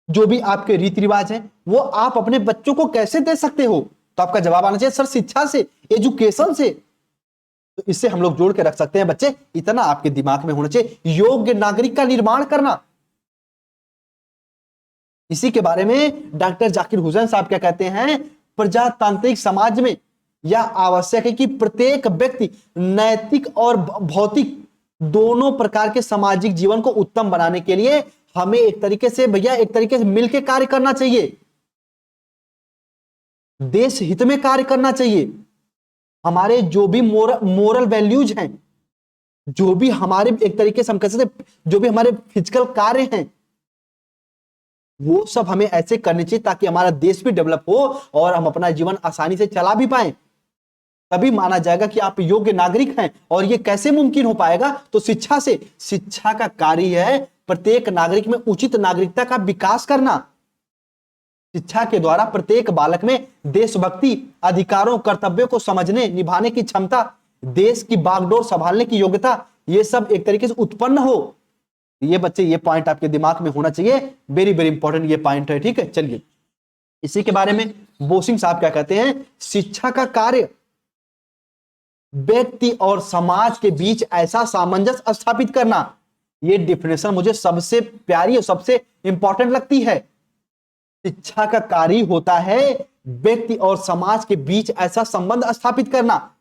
Speaker 1: जो भी आपके रीति रिवाज है, वो आप अपने बच्चों को कैसे दे सकते हो। तो आपका जवाब आना चाहिए सर शिक्षा से, एजुकेशन से। तो इससे हम लोग जोड़ के रख सकते हैं बच्चे, इतना आपके दिमाग में होना चाहिए। योग्य नागरिक का निर्माण करना, इसी के बारे में डॉक्टर जाकिर हुसैन साहब क्या कहते हैं, प्रजातांत्रिक समाज में यह आवश्यक है कि प्रत्येक व्यक्ति नैतिक और भौतिक दोनों प्रकार के सामाजिक जीवन को उत्तम बनाने के लिए हमें एक तरीके से मिलकर कार्य करना चाहिए, देश हित में कार्य करना चाहिए। हमारे जो भी मोरल वैल्यूज हैं, जो भी हमारे एक तरीके से हम कह सकते हैं, जो भी हमारे फिजिकल कार्य हैं, वो सब हमें ऐसे करने चाहिए ताकि हमारा देश भी डेवलप हो और हम अपना जीवन आसानी से चला भी पाए। तभी माना जाएगा कि आप योग्य नागरिक हैं। और ये कैसे मुमकिन हो पाएगा, तो शिक्षा से। शिक्षा का कार्य है प्रत्येक नागरिक में उचित नागरिकता का विकास करना। शिक्षा के द्वारा प्रत्येक बालक में देशभक्ति, अधिकारों, कर्तव्यों को समझने, निभाने की क्षमता, देश की बागडोर संभालने की योग्यता, ये सब एक तरीके से उत्पन्न हो। ये बच्चे ये पॉइंट आपके दिमाग में होना चाहिए, वेरी वेरी इंपॉर्टेंट ये पॉइंट है, ठीक है। चलिए इसी के बारे में बोसिंग साहब क्या कहते हैं, शिक्षा का कार्य व्यक्ति और समाज के बीच ऐसा सामंजस्य स्थापित करना। ये डिफिनेशन मुझे सबसे प्यारी और सबसे इंपॉर्टेंट लगती है। शिक्षा का कार्य होता है व्यक्ति और समाज के बीच ऐसा संबंध स्थापित करना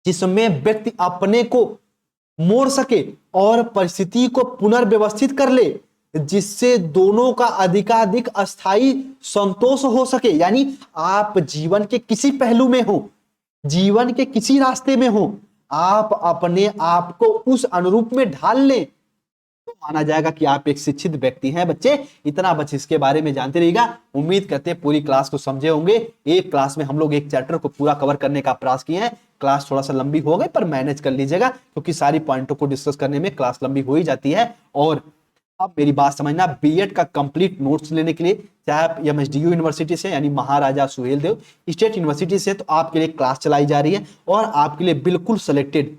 Speaker 1: जिसमें व्यक्ति अपने को मोड़ सके और परिस्थिति को पुनर्व्यवस्थित कर ले, जिससे दोनों का अधिकाधिक अस्थायी संतोष हो सके। यानी आप जीवन के किसी पहलू में हो, जीवन के किसी रास्ते में हो, आप अपने आप को उस अनुरूप में ढाल लें तो माना जाएगा कि आप एक शिक्षित व्यक्ति हैं। बच्चे इतना बच्चे इसके बारे में जानते रहिएगा। उम्मीद करते हैं पूरी क्लास को समझे होंगे। एक क्लास में हम लोग एक चैप्टर को पूरा कवर करने का प्रयास किए हैं। क्लास थोड़ा सा लंबी हो गई पर मैनेज कर लीजिएगा, क्योंकि सारी पॉइंटों को डिस्कस करने में क्लास लंबी हो ही जाती है। और अब मेरी बात समझना, बीएड का कंप्लीट नोट्स लेने के लिए चाहे आप एमएसडीयू यूनिवर्सिटी से यानी महाराजा सुहेलदेव स्टेट यूनिवर्सिटी से, तो आपके लिए क्लास चलाई जा रही है और आपके लिए बिल्कुल सिलेक्टेड,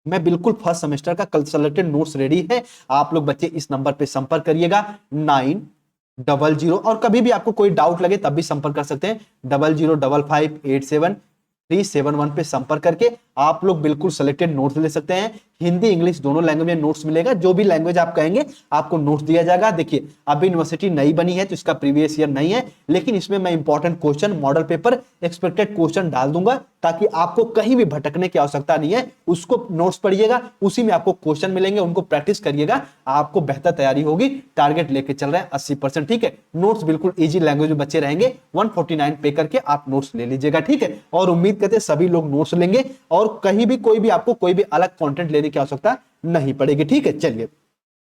Speaker 1: मैं बिल्कुल फर्स्ट सेमेस्टर का कल सिलेक्टेड नोट्स रेडी है। आप लोग बच्चे इस नंबर पे संपर्क करिएगा 900, और कभी भी आपको कोई डाउट लगे तब भी संपर्क कर सकते हैं 005587 पे संपर्क करके आप लोग बिल्कुल सिलेक्टेड नोट्स ले सकते हैं। हिंदी इंग्लिश दोनों लैंग्वेज में नोट्स मिलेगा, जो भी लैंग्वेज आप कहेंगे आपको नोट्स दिया जाएगा। देखिए अभी यूनिवर्सिटी नई बनी है तो इसका प्रीवियस ईयर नहीं है, लेकिन इसमें मैं important question, model paper, expected question डाल दूंगा ताकि आपको कहीं भी भटकने की आवश्यकता नहीं है। उसको नोट्स पढ़िएगा, उसी में आपको क्वेश्चन मिलेंगे, उनको प्रैक्टिस करिएगा, आपको बेहतर तैयारी होगी। टारगेट लेके चल रहे हैं 80%, ठीक है। नोट्स बिल्कुल इजी लैंग्वेज में बच्चे रहेंगे, 149 पे करके आप नोट्स ले लीजिएगा, ठीक है। और उम्मीद करते हैं सभी लोग नोट्स लेंगे और कहीं भी कोई भी आपको कोई भी अलग कंटेंट लेने की आवश्यकता नहीं पड़ेगी, ठीक है। चलिए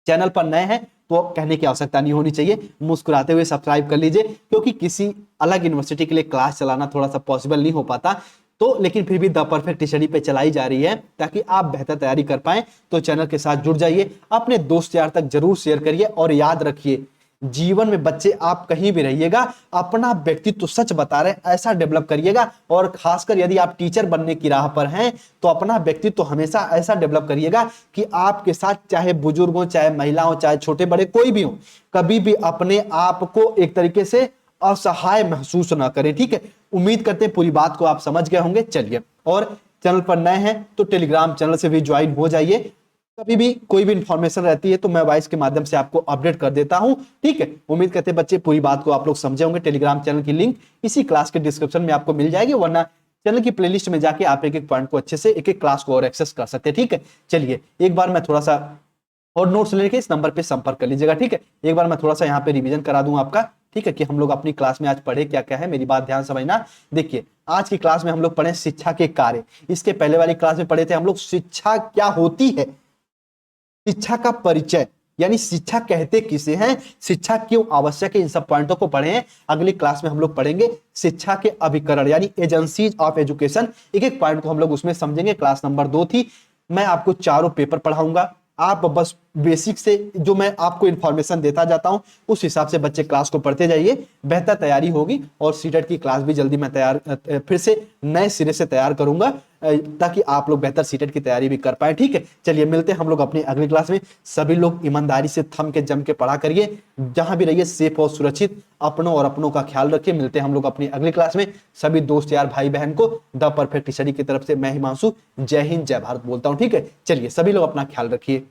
Speaker 1: चैनल पर नए हैं तो कहने की आवश्यकता नहीं होनी चाहिए, मुस्कुराते हुए सब्सक्राइब कर लीजिए, क्योंकि किसी अलग यूनिवर्सिटी के लिए क्लास चलाना थोड़ा सा पॉसिबल नहीं हो पाता, तो लेकिन फिर भी द परफेक्ट स्टडी पे चलाई जा रही है ताकि आप बेहतर तैयारी कर पाएं। तो चैनल के साथ जुड़ जाइए, अपने दोस्त यार तक जरूर शेयर करिए और याद रखिए जीवन में बच्चे आप कहीं भी रहिएगा अपना व्यक्तित्व तो सच बता रहे हैं ऐसा डेवलप करिएगा। और खासकर यदि आप टीचर बनने की राह पर हैं तो अपना व्यक्तित्व तो हमेशा ऐसा डेवलप करिएगा कि आपके साथ चाहे बुजुर्ग हो, चाहे महिला हो, चाहे छोटे बड़े कोई भी हो, कभी भी अपने आप को एक तरीके से असहाय महसूस ना करें, ठीक है। उम्मीद करते हैं पूरी बात को आप समझ गए होंगे। चलिए, और चैनल पर नए हैं तो टेलीग्राम चैनल से भी ज्वाइन हो जाइए, कभी भी कोई भी इंफॉर्मेशन रहती है तो मैं वॉइस के माध्यम से आपको अपडेट कर देता हूं, ठीक है। उम्मीद करते हैं बच्चे पूरी बात को आप लोग समझे होंगे। टेलीग्राम चैनल की लिंक इसी क्लास के डिस्क्रिप्शन में आपको मिल जाएगी, वरना चैनल की प्लेलिस्ट में जाके आप एक एक पॉइंट को अच्छे से एक एक क्लास को और एक्सेस कर सकते हैं, ठीक है। चलिए एक बार मैं थोड़ा सा और नोट्स लेके इस नंबर पे संपर्क कर लीजिएगा, ठीक है। एक बार मैं थोड़ा सा यहाँ पे रिवीजन करा दूं आपका, ठीक है, कि हम लोग अपनी क्लास में आज पढ़े क्या क्या है। मेरी बात ध्यान समझना। देखिए आज की क्लास में हम लोग पढ़े शिक्षा के कार्य। इसके पहले वाली क्लास में पढ़े थे हम लोग शिक्षा क्या होती है, शिक्षा का परिचय, यानी शिक्षा कहते किसे हैं, शिक्षा क्यों आवश्यक है, इन सब पॉइंटों को पढ़े हैं। अगली क्लास में हम लोग पढ़ेंगे शिक्षा के अभिकरण यानी एजेंसीज ऑफ एजुकेशन। एक एक पॉइंट को हम लोग उसमें समझेंगे। क्लास नंबर 2 थी। मैं आपको चारों पेपर पढ़ाऊंगा, आप बस बेसिक से जो मैं आपको इंफॉर्मेशन देता जाता हूं उस हिसाब से बच्चे क्लास को पढ़ते जाइए, बेहतर तैयारी होगी। और सीटेट की क्लास भी जल्दी मैं फिर से नए सिरे से तैयार करूंगा ताकि आप लोग बेहतर सीटेट की तैयारी भी कर पाए, ठीक है। चलिए मिलते हैं हम लोग अपनी अगली क्लास में। सभी लोग ईमानदारी से थम के जम के पढ़ा करिए, जहां भी रहिए सेफ और सुरक्षित, अपनों और अपनों का ख्याल रखिए। मिलते हैं हम लोग अपनी अगली क्लास में। सभी दोस्त यार भाई बहन को द परफेक्ट स्टडी की तरफ से मैं हिमांशु जय हिंद जय भारत बोलता हूं, ठीक है। चलिए सभी लोग अपना ख्याल रखिए।